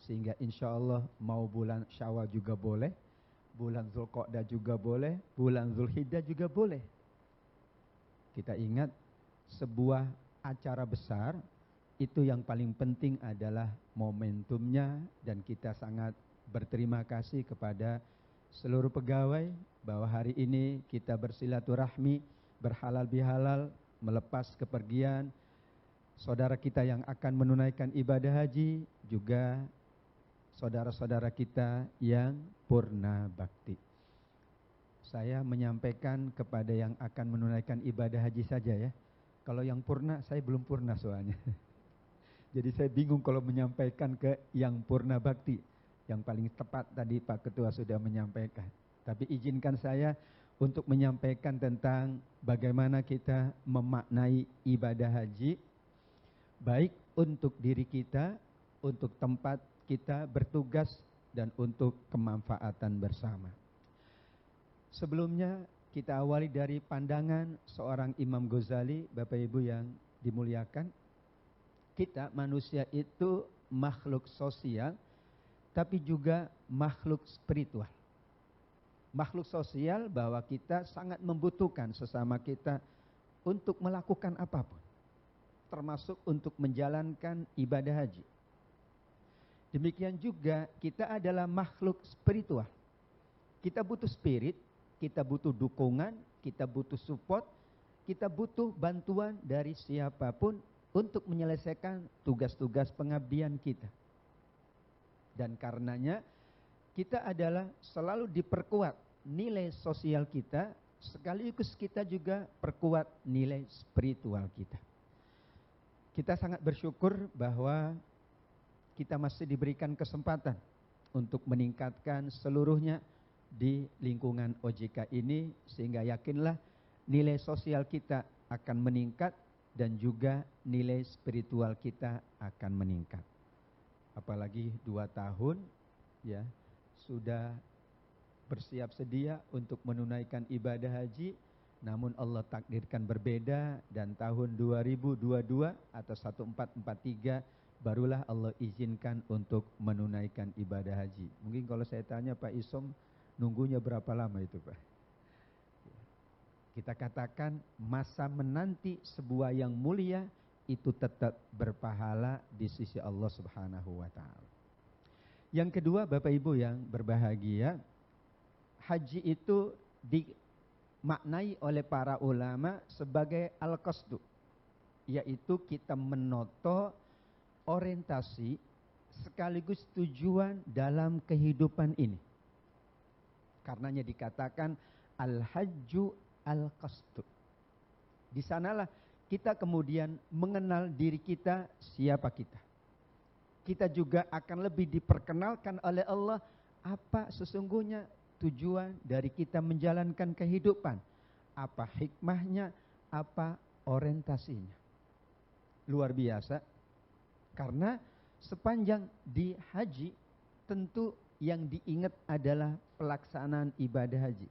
sehingga insya Allah mau bulan Syawal juga boleh, bulan Dzulqa'dah juga boleh, bulan Dzulhijjah juga boleh. Kita ingat sebuah acara besar itu yang paling penting adalah momentumnya, dan kita sangat berterima kasih kepada seluruh pegawai bahwa hari ini kita bersilaturahmi, berhalal bihalal, melepas kepergian saudara kita yang akan menunaikan ibadah haji, juga saudara-saudara kita yang purna bakti. Saya menyampaikan kepada yang akan menunaikan ibadah haji saja ya. Kalau yang purna, saya belum purna soalnya. Jadi saya bingung kalau menyampaikan ke yang purna bakti. Yang paling tepat tadi Pak Ketua sudah menyampaikan. Tapi izinkan saya untuk menyampaikan tentang bagaimana kita memaknai ibadah haji, baik untuk diri kita, untuk tempat kita bertugas, dan untuk kemanfaatan bersama. Sebelumnya kita awali dari pandangan seorang Imam Ghazali, Bapak Ibu yang dimuliakan. Kita manusia itu makhluk sosial, tapi juga makhluk spiritual. Makhluk sosial bahwa kita sangat membutuhkan sesama kita untuk melakukan apapun, termasuk untuk menjalankan ibadah haji. Demikian juga kita adalah makhluk spiritual. Kita butuh spirit, kita butuh dukungan, kita butuh support, kita butuh bantuan dari siapapun untuk menyelesaikan tugas-tugas pengabdian kita. Dan karenanya kita adalah selalu diperkuat nilai sosial kita, sekaligus kita juga perkuat nilai spiritual kita. Kita sangat bersyukur bahwa kita masih diberikan kesempatan untuk meningkatkan seluruhnya di lingkungan OJK ini, sehingga yakinlah nilai sosial kita akan meningkat dan juga nilai spiritual kita akan meningkat. Apalagi 2 tahun ya sudah bersiap sedia untuk menunaikan ibadah haji, namun Allah takdirkan berbeda, dan tahun 2022 atau 1443 barulah Allah izinkan untuk menunaikan ibadah haji. Mungkin kalau saya tanya Pak Isom, nunggunya berapa lama itu Pak? Kita katakan masa menanti sebuah yang mulia itu tetap berpahala di sisi Allah Subhanahu wa ta'ala. Yang kedua, Bapak Ibu yang berbahagia, haji itu dimaknai oleh para ulama sebagai al-qasdu, yaitu kita menoto orientasi sekaligus tujuan dalam kehidupan ini. Karenanya dikatakan al-hajju al-qasdu. Di sanalah kita kemudian mengenal diri kita, siapa kita. Kita juga akan lebih diperkenalkan oleh Allah apa sesungguhnya tujuan dari kita menjalankan kehidupan, apa hikmahnya, apa orientasinya. Luar biasa, karena sepanjang di haji tentu yang diingat adalah pelaksanaan ibadah haji.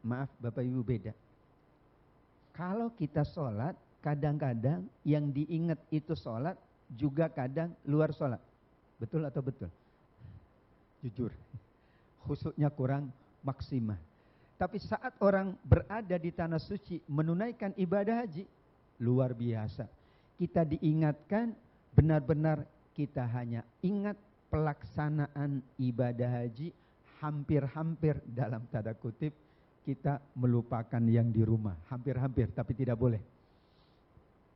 Maaf Bapak Ibu, beda. Kalau kita sholat, kadang-kadang yang diingat itu sholat, juga kadang luar sholat. Betul atau betul? Jujur, khusyuknya kurang maksimal. Tapi saat orang berada di tanah suci menunaikan ibadah haji, luar biasa. Kita diingatkan, benar-benar kita hanya ingat pelaksanaan ibadah haji, hampir-hampir dalam tanda kutip kita melupakan yang di rumah. Hampir-hampir, tapi tidak boleh.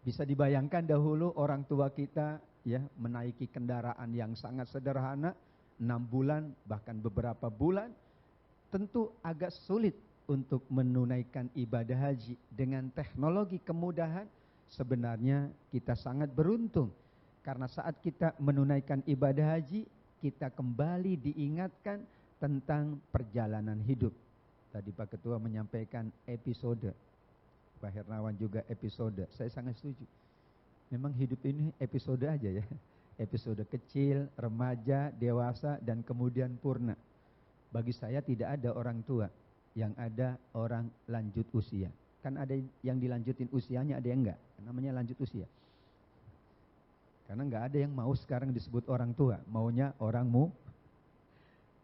Bisa dibayangkan dahulu orang tua kita ya menaiki kendaraan yang sangat sederhana, 6 bulan bahkan beberapa bulan, tentu agak sulit untuk menunaikan ibadah haji. Dengan teknologi kemudahan, sebenarnya kita sangat beruntung. Karena saat kita menunaikan ibadah haji, kita kembali diingatkan tentang perjalanan hidup. Tadi Pak Ketua menyampaikan episode, Pak Hernawan juga episode. Saya sangat setuju. Memang hidup ini episode aja ya. Episode kecil, remaja, dewasa, dan kemudian purna. Bagi saya tidak ada orang tua, yang ada orang lanjut usia. Kan ada yang dilanjutin usianya, ada yang enggak. Namanya lanjut usia. Karena nggak ada yang mau sekarang disebut orang tua, maunya orangmu.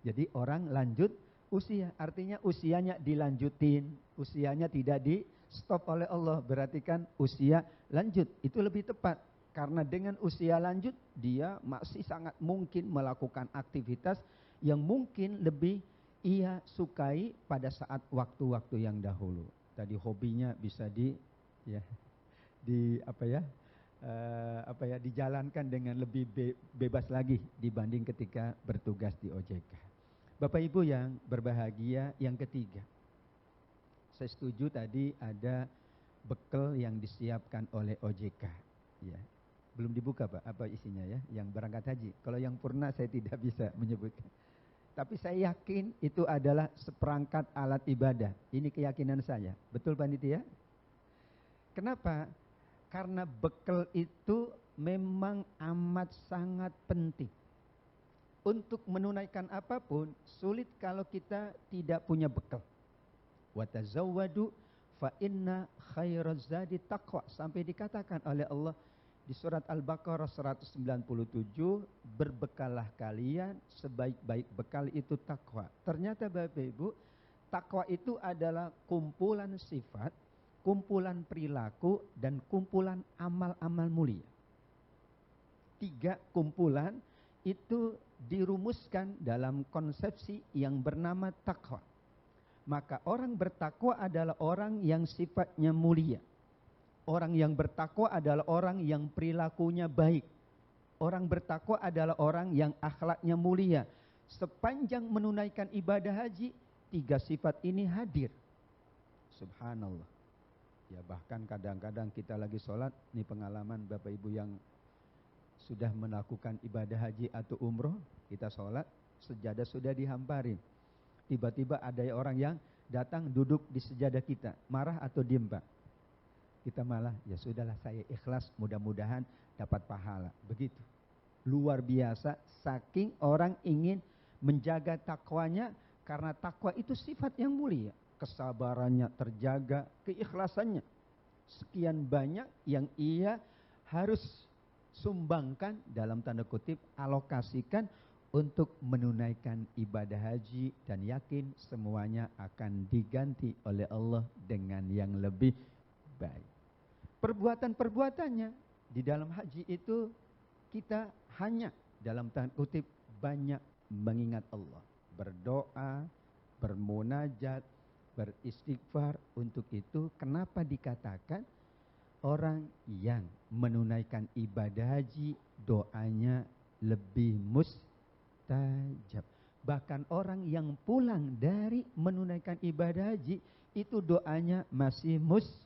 Jadi orang lanjut usia, artinya usianya dilanjutin, usianya tidak di stop oleh Allah, berarti kan usia lanjut, itu lebih tepat. Karena dengan usia lanjut, dia masih sangat mungkin melakukan aktivitas yang mungkin lebih ia sukai pada saat waktu-waktu yang dahulu. Tadi hobinya bisa dijalankan dengan lebih bebas lagi dibanding ketika bertugas di OJK. Bapak Ibu yang berbahagia, yang ketiga, saya setuju tadi ada bekal yang disiapkan oleh OJK. Ya, belum dibuka Pak, apa isinya ya? Yang berangkat haji. Kalau yang purna saya tidak bisa menyebutkan. Tapi saya yakin itu adalah seperangkat alat ibadah. Ini keyakinan saya. Betul panitia? Kenapa? Karena bekal itu memang amat sangat penting. Untuk menunaikan apapun, sulit kalau kita tidak punya bekal. Wa tazawwadu fa inna khairaz zadi taqwa. Sampai dikatakan oleh Allah di surat Al-Baqarah 197, berbekallah kalian, sebaik-baik bekal itu takwa. Ternyata Bapak Ibu, takwa itu adalah kumpulan sifat, kumpulan perilaku, dan kumpulan amal-amal mulia. 3 kumpulan itu dirumuskan dalam konsepsi yang bernama takwa. Maka orang bertakwa adalah orang yang sifatnya mulia. Orang yang bertakwa adalah orang yang perilakunya baik. Orang bertakwa adalah orang yang akhlaknya mulia. Sepanjang menunaikan ibadah haji, 3 sifat ini hadir. Subhanallah. Ya bahkan kadang-kadang kita lagi sholat, ini pengalaman Bapak Ibu yang sudah melakukan ibadah haji atau umroh, kita sholat, sejadah sudah dihamparin. Tiba-tiba ada orang yang datang duduk di sejadah kita, marah atau diem Pak? Kita malah, ya sudahlah saya ikhlas, mudah-mudahan dapat pahala. Begitu. Luar biasa, saking orang ingin menjaga takwanya, karena takwa itu sifat yang mulia. Kesabarannya terjaga, keikhlasannya. Sekian banyak yang ia harus sumbangkan, dalam tanda kutip, alokasikan untuk menunaikan ibadah haji, dan yakin semuanya akan diganti oleh Allah dengan yang lebih baik. Perbuatan-perbuatannya di dalam haji itu kita hanya dalam tanda kutip banyak mengingat Allah, berdoa, bermunajat, beristighfar. Untuk itu kenapa dikatakan orang yang menunaikan ibadah haji doanya lebih mustajab. Bahkan orang yang pulang dari menunaikan ibadah haji itu doanya masih mustajab.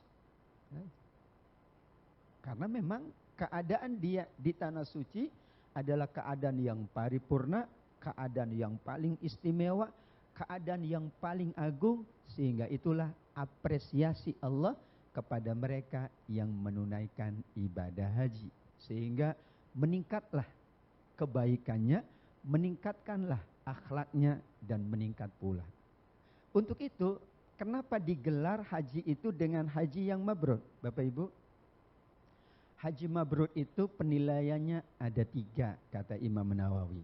Karena memang keadaan dia di tanah suci adalah keadaan yang paripurna, keadaan yang paling istimewa, keadaan yang paling agung, sehingga itulah apresiasi Allah kepada mereka yang menunaikan ibadah haji. Sehingga meningkatlah kebaikannya, meningkatkanlah akhlaknya, dan meningkat pula. Untuk itu, kenapa digelar haji itu dengan haji yang mabrur, Bapak Ibu? Haji mabrur itu penilaiannya ada 3, kata Imam Nawawi.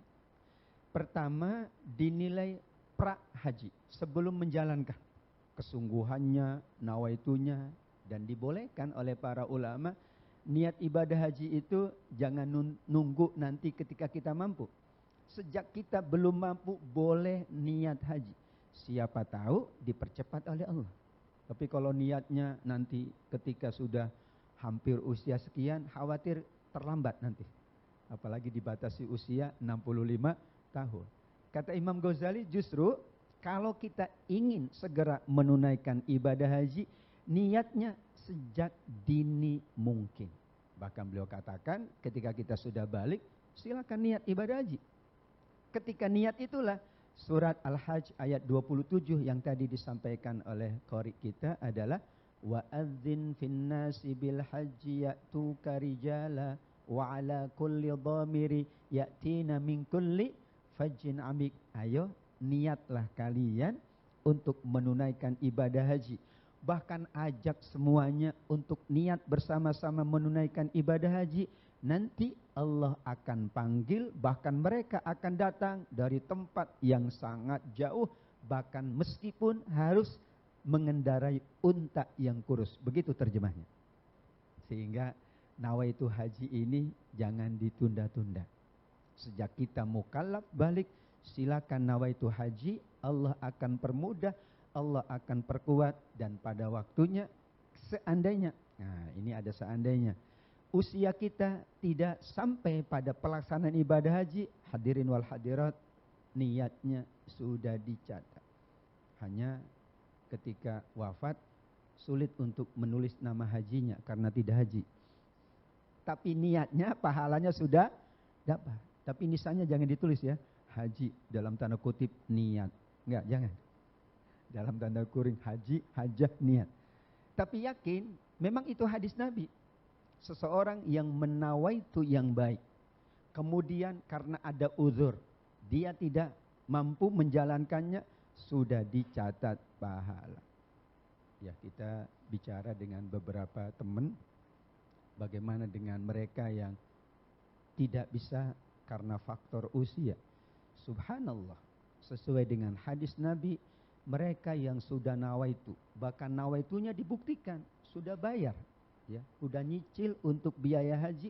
Pertama, dinilai pra haji, sebelum menjalankan. Kesungguhannya, nawaitunya, dan dibolehkan oleh para ulama, niat ibadah haji itu jangan nunggu nanti ketika kita mampu. Sejak kita belum mampu, boleh niat haji. Siapa tahu dipercepat oleh Allah. Tapi kalau niatnya nanti ketika sudah hampir usia sekian, khawatir terlambat nanti. Apalagi dibatasi usia 65 tahun. Kata Imam Ghazali, justru kalau kita ingin segera menunaikan ibadah haji, niatnya sejak dini mungkin. Bahkan beliau katakan, ketika kita sudah balik, silakan niat ibadah haji. Ketika niat itulah, surat Al-Hajj ayat 27 yang tadi disampaikan oleh qari kita adalah wa adzin finnasi bil haji ya'tuka rijala wa ala kulli dhamiri ya'tina min kulli fajjin amik. Ayo niatlah kalian untuk menunaikan ibadah haji. bahkan ajak semuanya untuk niat bersama-sama menunaikan ibadah haji. Nanti Allah akan panggil, bahkan mereka akan datang dari tempat yang sangat jauh, bahkan meskipun harus mengendarai unta yang kurus. Begitu terjemahnya. Sehingga nawaitu haji ini jangan ditunda-tunda. Sejak kita mukallaf balik, silakan nawaitu haji, Allah akan permudah, Allah akan perkuat, dan pada waktunya seandainya, nah ini ada seandainya, usia kita tidak sampai pada pelaksanaan ibadah haji, hadirin wal hadirat, niatnya sudah dicatat. Hanya ketika wafat sulit untuk menulis nama hajinya karena tidak haji. Tapi niatnya, pahalanya sudah dapat. Tapi nisannya jangan ditulis ya, haji dalam tanda kutip niat. Enggak, jangan. Dalam tanda kurung haji, hajah, niat. Tapi yakin, memang itu hadis Nabi. Seseorang yang menawaitu yang baik, kemudian karena ada uzur, dia tidak mampu menjalankannya, sudah dicatat pahala. Ya, kita bicara dengan beberapa teman, bagaimana dengan mereka yang tidak bisa karena faktor usia. Subhanallah, sesuai dengan hadis Nabi, mereka yang sudah nawaitu, bahkan nawaitunya dibuktikan, sudah bayar, ya, sudah nyicil untuk biaya haji,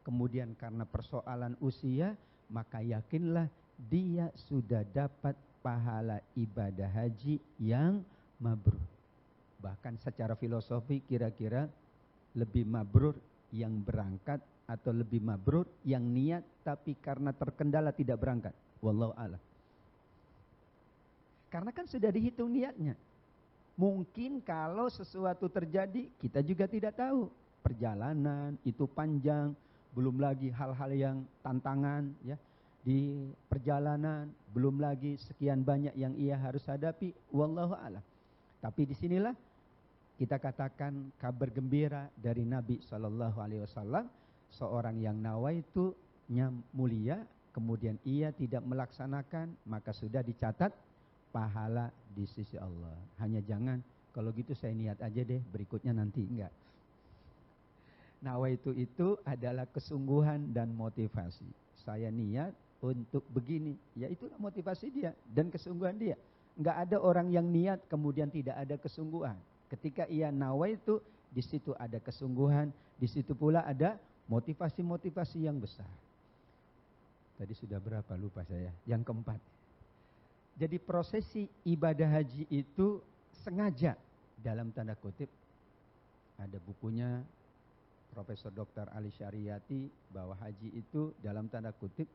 kemudian karena persoalan usia, maka yakinlah dia sudah dapat pahala ibadah haji yang mabrur. Bahkan secara filosofi kira-kira lebih mabrur yang berangkat atau lebih mabrur yang niat tapi karena terkendala tidak berangkat. Wallahu a'lam. Karena kan sudah dihitung niatnya. Mungkin kalau sesuatu terjadi kita juga tidak tahu. Perjalanan itu panjang, belum lagi hal-hal yang tantangan ya. Di perjalanan belum lagi sekian banyak yang ia harus hadapi. Wallahu a'lam. Tapi disinilah kita katakan kabar gembira dari Nabi SAW, seorang yang nawaitunya mulia, kemudian ia tidak melaksanakan, maka sudah dicatat pahala di sisi Allah. Hanya jangan, kalau gitu saya niat aja deh, berikutnya nanti, enggak. Nawaitu itu adalah kesungguhan dan motivasi. Saya niat untuk begini, ya itulah motivasi dia dan kesungguhan dia. Enggak ada orang yang niat kemudian tidak ada kesungguhan. Ketika ia nawaitu, di situ ada kesungguhan, di situ pula ada motivasi-motivasi yang besar. Tadi sudah berapa lupa saya, yang keempat. Jadi prosesi ibadah haji itu sengaja dalam tanda kutip. Ada bukunya Profesor Dr. Ali Syariati bahwa haji itu dalam tanda kutip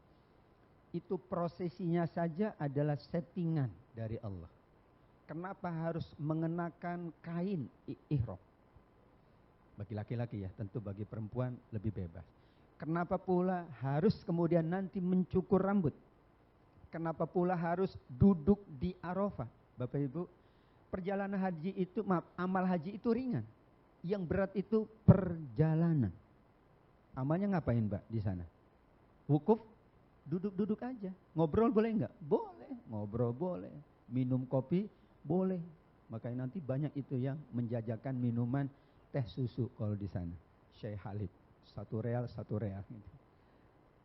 itu prosesinya saja adalah settingan dari Allah. Kenapa harus mengenakan kain ihram? Bagi laki-laki ya, tentu bagi perempuan lebih bebas. Kenapa pula harus kemudian nanti mencukur rambut? Kenapa pula harus duduk di Arafah? Bapak Ibu, perjalanan haji itu, maaf, amal haji itu ringan. Yang berat itu perjalanan. Amalnya ngapain Mbak di sana? Wukuf, duduk-duduk aja. Ngobrol boleh enggak? Boleh. Ngobrol boleh. Minum kopi boleh. Makanya nanti banyak itu yang menjajakan minuman teh susu kalau di sana. Syekh Halid. 1 real, 1 real.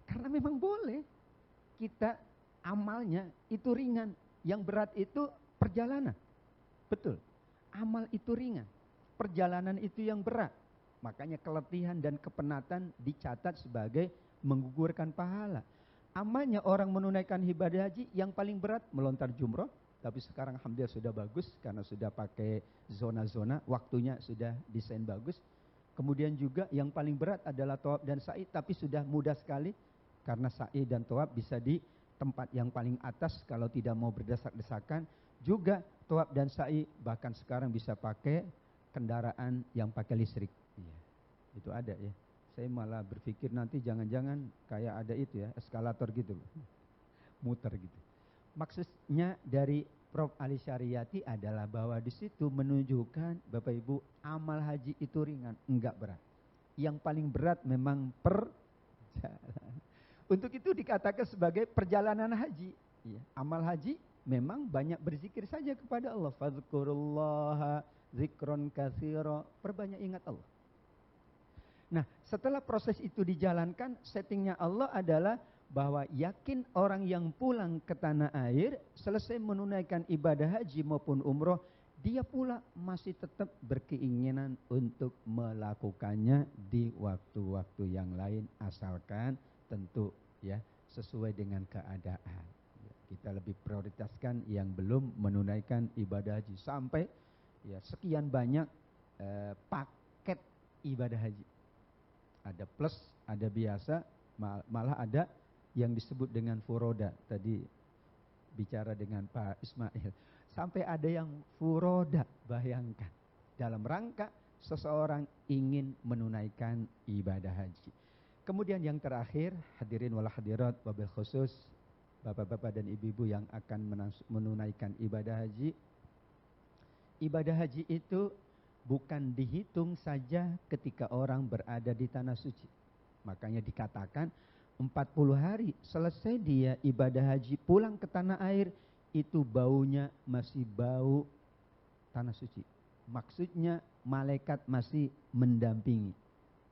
Karena memang boleh. Kita amalnya itu ringan. Yang berat itu perjalanan. Betul. Amal itu ringan. Perjalanan itu yang berat. Makanya keletihan dan kepenatan dicatat sebagai menggugurkan pahala. Amalnya orang menunaikan ibadah haji yang paling berat melontar jumroh. Tapi sekarang alhamdulillah sudah bagus karena sudah pakai zona-zona, waktunya sudah desain bagus. Kemudian juga yang paling berat adalah tawaf dan sa'i, tapi sudah mudah sekali karena sa'i dan tawaf bisa di tempat yang paling atas kalau tidak mau berdesak-desakan. Juga tawaf dan sa'i bahkan sekarang bisa pakai kendaraan yang pakai listrik. Iya, itu ada ya. Saya malah berpikir nanti jangan-jangan kayak ada itu ya, eskalator gitu, muter gitu. Maksudnya dari Prof. Ali Syariati adalah bahwa di situ menunjukkan Bapak Ibu amal haji itu ringan, enggak berat. Yang paling berat memang perjalanan. Untuk itu dikatakan sebagai perjalanan haji. Ya, amal haji memang banyak berzikir saja kepada Allah. Fadhkurullaha zikron katsira, perbanyak ingat Allah. Nah, setelah proses itu dijalankan, settingnya Allah adalah bahwa yakin orang yang pulang ke tanah air, selesai menunaikan ibadah haji maupun umroh, dia pula masih tetap berkeinginan untuk melakukannya di waktu-waktu yang lain, asalkan tentu ya sesuai dengan keadaan. Kita lebih prioritaskan yang belum menunaikan ibadah haji sampai ya sekian banyak paket ibadah haji. Ada plus, ada biasa, malah ada yang disebut dengan furoda. Tadi bicara dengan Pak Ismail. Sampai ada yang furoda, bayangkan. Dalam rangka seseorang ingin menunaikan ibadah haji. Kemudian yang terakhir, hadirin wal hadirat, wabil khusus bapak-bapak dan ibu-ibu yang akan menunaikan ibadah haji. Ibadah haji itu bukan dihitung saja ketika orang berada di tanah suci. Makanya dikatakan 40 hari selesai dia ibadah haji pulang ke tanah air, itu baunya masih bau tanah suci. Maksudnya malaikat masih mendampingi,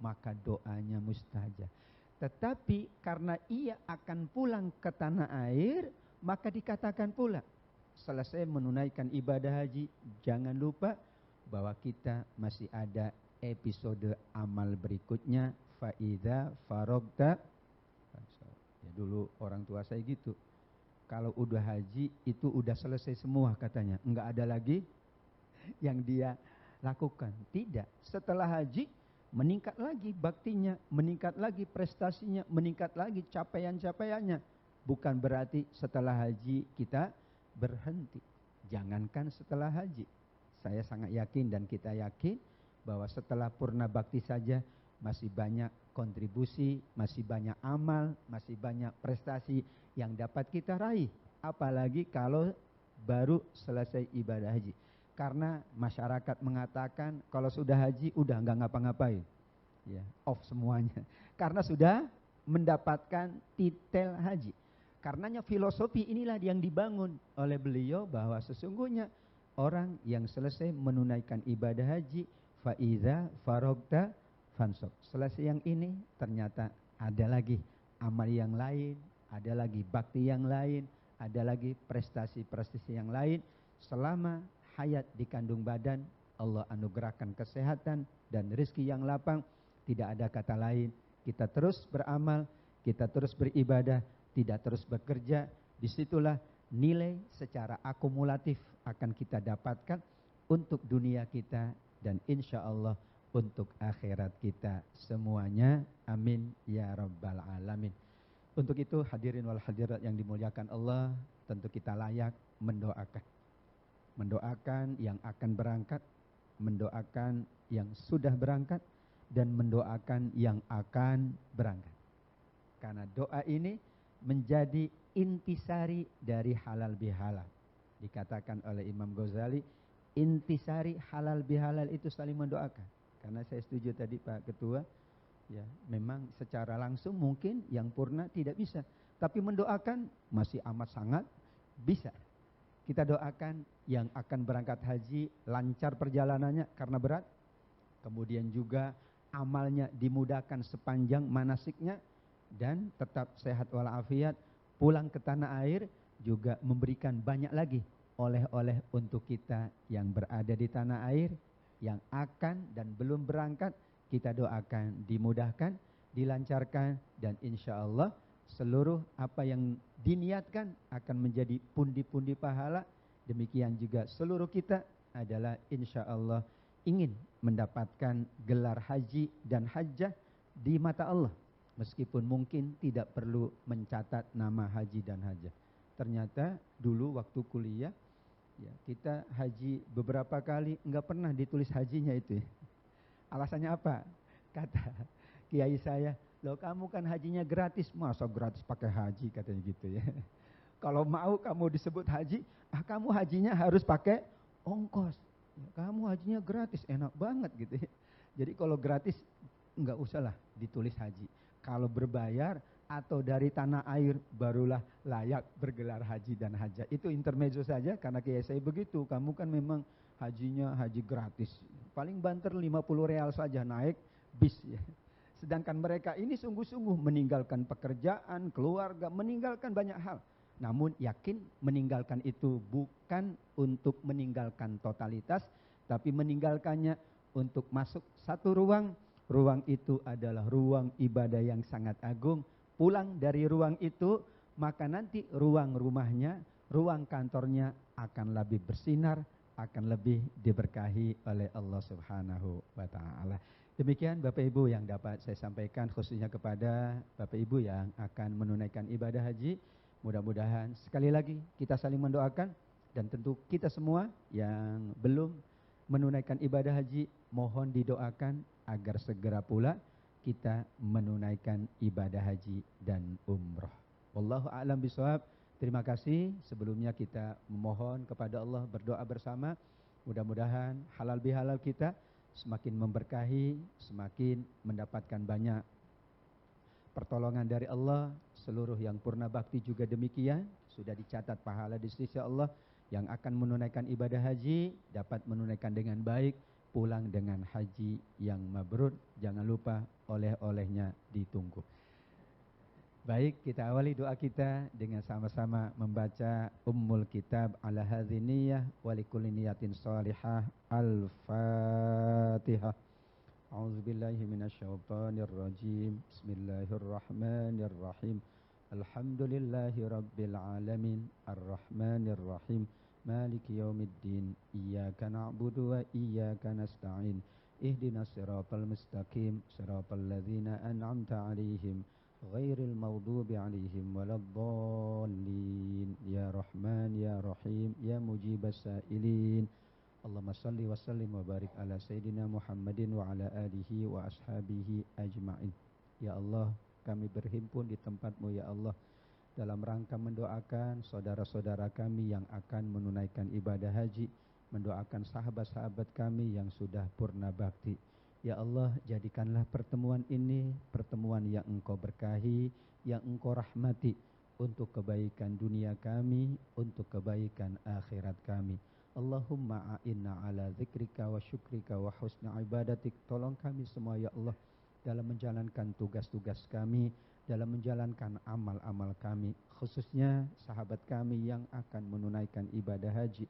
maka doanya mustajab. Tetapi karena ia akan pulang ke tanah air, maka dikatakan pula selesai menunaikan ibadah haji, jangan lupa bahwa kita masih ada episode amal berikutnya, faida farogta. Ya, dulu orang tua saya gitu, kalau udah haji itu udah selesai semua katanya, enggak ada lagi yang dia lakukan. Tidak, setelah haji meningkat lagi baktinya, meningkat lagi prestasinya, meningkat lagi capaian-capaiannya. Bukan berarti setelah haji kita berhenti. Jangankan setelah haji, saya sangat yakin dan kita yakin bahwa setelah purna bakti saja masih banyak kontribusi, masih banyak amal, masih banyak prestasi yang dapat kita raih. Apalagi kalau baru selesai ibadah haji. Karena masyarakat mengatakan kalau sudah haji udah nggak ngapa-ngapain, ya off semuanya. Karena sudah mendapatkan titel haji. Karenanya filosofi inilah yang dibangun oleh beliau bahwa sesungguhnya orang yang selesai menunaikan ibadah haji, faiza farogta fansab. Selesai yang ini ternyata ada lagi amal yang lain, ada lagi bakti yang lain, ada lagi prestasi-prestasi yang lain. Selama hayat di kandung badan, Allah anugerahkan kesehatan dan rezeki yang lapang. Tidak ada kata lain, kita terus beramal, kita terus beribadah, tidak terus bekerja. Disitulah nilai secara akumulatif akan kita dapatkan untuk dunia kita dan insya Allah untuk akhirat kita semuanya. Amin ya rabbal alamin. Untuk itu hadirin wal hadirat yang dimuliakan Allah, tentu kita layak mendoakan. Mendoakan yang akan berangkat, mendoakan yang sudah berangkat, dan mendoakan yang akan berangkat. Karena doa ini menjadi intisari dari halal bihalal. Dikatakan oleh Imam Ghazali, intisari halal bihalal itu saling mendoakan. Karena saya setuju tadi Pak Ketua, ya memang secara langsung mungkin yang purna tidak bisa, tapi mendoakan masih amat sangat bisa. Kita doakan yang akan berangkat haji lancar perjalanannya karena berat, kemudian juga amalnya dimudahkan sepanjang manasiknya, dan tetap sehat walafiat, pulang ke tanah air juga memberikan banyak lagi oleh-oleh untuk kita yang berada di tanah air, yang akan dan belum berangkat. Kita doakan dimudahkan, dilancarkan, dan insya Allah seluruh apa yang diniatkan akan menjadi pundi-pundi pahala. Demikian juga seluruh kita adalah insya Allah ingin mendapatkan gelar haji dan hajjah di mata Allah. Meskipun mungkin tidak perlu mencatat nama haji dan hajjah. Ternyata dulu waktu kuliah, ya, kita haji beberapa kali, nggak pernah ditulis hajinya itu. Alasannya apa? Kata kiai saya, loh kamu kan hajinya gratis, masa gratis pakai haji, katanya gitu ya. Kalau mau kamu disebut haji, kamu hajinya harus pakai ongkos. Ya, kamu hajinya gratis, enak banget gitu ya. Jadi kalau gratis nggak usahlah ditulis haji. Kalau berbayar atau dari tanah air barulah layak bergelar haji dan hajjah. Itu intermezzo saja karena kiai saya begitu. Kamu kan memang hajinya haji gratis. Paling banter 50 real saja naik bis ya. Sedangkan mereka ini sungguh-sungguh meninggalkan pekerjaan, keluarga, meninggalkan banyak hal. Namun yakin meninggalkan itu bukan untuk meninggalkan totalitas, tapi meninggalkannya untuk masuk satu ruang. Ruang itu adalah ruang ibadah yang sangat agung. Pulang dari ruang itu, maka nanti ruang rumahnya, ruang kantornya akan lebih bersinar, akan lebih diberkahi oleh Allah Subhanahu wa ta'ala. Demikian Bapak Ibu yang dapat saya sampaikan khususnya kepada Bapak Ibu yang akan menunaikan ibadah haji. Mudah-mudahan sekali lagi kita saling mendoakan, dan tentu kita semua yang belum menunaikan ibadah haji mohon didoakan agar segera pula kita menunaikan ibadah haji dan umroh. Wallahu a'lam bishawab. Terima kasih. Sebelumnya kita memohon kepada Allah, berdoa bersama. Mudah-mudahan halal bihalal kita semakin memberkahi, semakin mendapatkan banyak pertolongan dari Allah. Seluruh yang purna bakti juga demikian. Sudah dicatat pahala di sisi Allah. Yang akan menunaikan ibadah haji dapat menunaikan dengan baik, pulang dengan haji yang mabrur. Jangan lupa oleh-olehnya ditunggu. Baik, kita awali doa kita dengan sama-sama membaca Ummul Kitab ala hadhi niyyah wa likulli niyatin salihah. Al-Fatihah. A'udzubillahi minasyaitonir rajim. Bismillahirrahmanirrahim. Alhamdulillahi rabbil alamin. Arrahmanir rahim. Maliki yaumiddin. Iyyaka na'budu wa iyyaka nasta'in. Ihdinas siratal mustaqim. Siratal ladzina an'amta 'alaihim ghairil maghdubi 'alaihim waladdallin. Ya Rahman ya Rahim ya Mujibas Sa'ilin. Allahumma salli wa sallim wa barik ala Sayyidina Muhammadin wa ala alihi wa ashabihi ajma'in. Ya Allah, kami berhimpun di tempat-Mu ya Allah dalam rangka mendoakan saudara-saudara kami yang akan menunaikan ibadah haji, mendoakan sahabat-sahabat kami yang sudah purna bakti. Ya Allah, jadikanlah pertemuan ini pertemuan yang Engkau berkahi, yang Engkau rahmati, untuk kebaikan dunia kami, untuk kebaikan akhirat kami. Allahumma a'inna ala zikrika wa syukrika wa husna ibadatik. Tolong kami semua ya Allah dalam menjalankan tugas-tugas kami, dalam menjalankan amal-amal kami, khususnya sahabat kami yang akan menunaikan ibadah haji.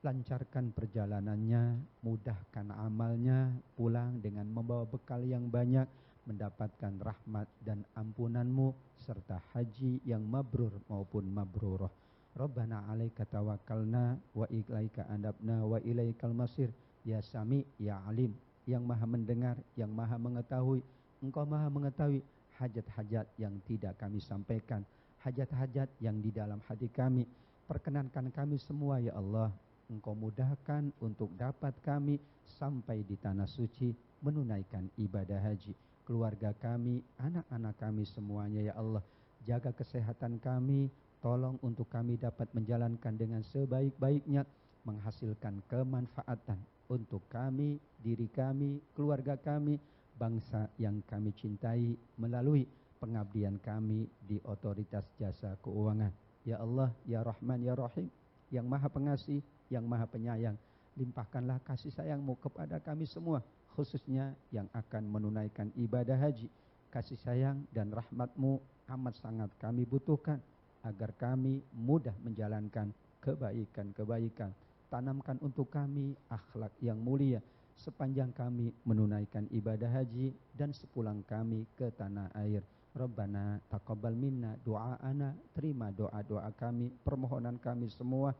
Lancarkan perjalanannya, mudahkan amalnya, pulang dengan membawa bekal yang banyak, mendapatkan rahmat dan ampunan-Mu, serta haji yang mabrur maupun mabrurah. Rabbana 'alaika tawakkalna wa ilaika anabna wa ilaikal masir. Ya Sami, ya Alim, yang maha mendengar, yang maha mengetahui. Engkau maha mengetahui hajat-hajat yang tidak kami sampaikan, hajat-hajat yang di dalam hati kami. Perkenankan kami semua ya Allah, Engkau mudahkan untuk dapat kami sampai di tanah suci menunaikan ibadah haji. Keluarga kami, anak-anak kami semuanya ya Allah, jaga kesehatan kami, tolong untuk kami dapat menjalankan dengan sebaik-baiknya, menghasilkan kemanfaatan untuk kami, diri kami, keluarga kami, bangsa yang kami cintai melalui pengabdian kami di Otoritas Jasa Keuangan. Ya Allah, ya Rahman, ya Rahim, yang maha pengasih, yang maha penyayang, limpahkanlah kasih sayang-Mu kepada kami semua, khususnya yang akan menunaikan ibadah haji. Kasih sayang dan rahmat-Mu amat sangat kami butuhkan, agar kami mudah menjalankan kebaikan-kebaikan. Tanamkan untuk kami akhlak yang mulia sepanjang kami menunaikan ibadah haji dan sepulang kami ke tanah air. Rabbana taqabbal minna du'aana, terima doa-doa kami, permohonan kami semua.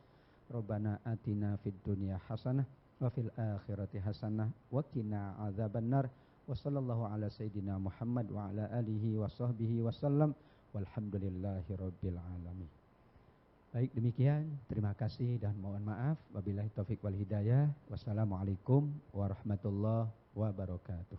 Rabbana atina fid dunya hasanah wa fil akhirati hasanah wa qina adzabannar. Wa sallallahu ala sayyidina Muhammad wa ala alihi wa sahbihi wasallam. Walhamdulillahi rabbil alamin. Baik, demikian. Terima kasih dan mohon maaf. Wabillahi taufik wal hidayah. Wassalamualaikum warahmatullahi wabarakatuh.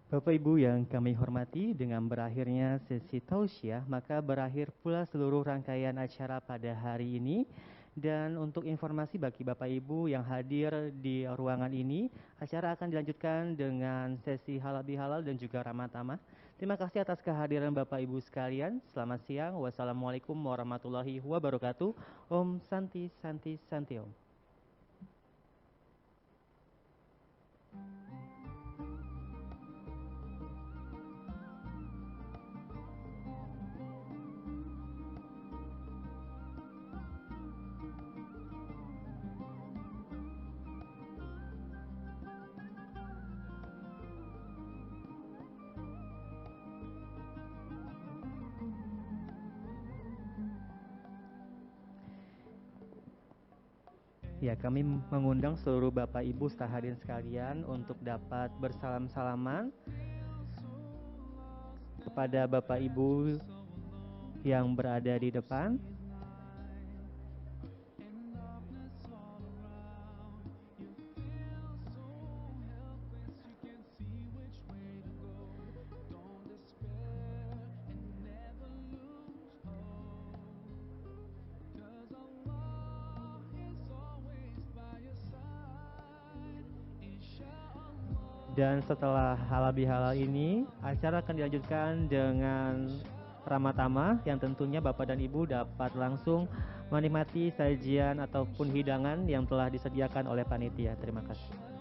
Bapak Ibu yang kami hormati, dengan berakhirnya sesi tausiah, maka berakhir pula seluruh rangkaian acara pada hari ini. Dan untuk informasi bagi Bapak Ibu yang hadir di ruangan ini, acara akan dilanjutkan dengan sesi halal bihalal dan juga ramah tamah. Terima kasih atas kehadiran Bapak Ibu sekalian. Selamat siang. Wassalamualaikum warahmatullahi wabarakatuh. Om Santi Santi Santi Om. Ya, kami mengundang seluruh Bapak Ibu hadirin sekalian untuk dapat bersalam-salaman kepada Bapak Ibu yang berada di depan. Dan setelah halal bihalal ini, acara akan dilanjutkan dengan ramah tamah yang tentunya Bapak dan Ibu dapat langsung menikmati sajian ataupun hidangan yang telah disediakan oleh panitia. Terima kasih.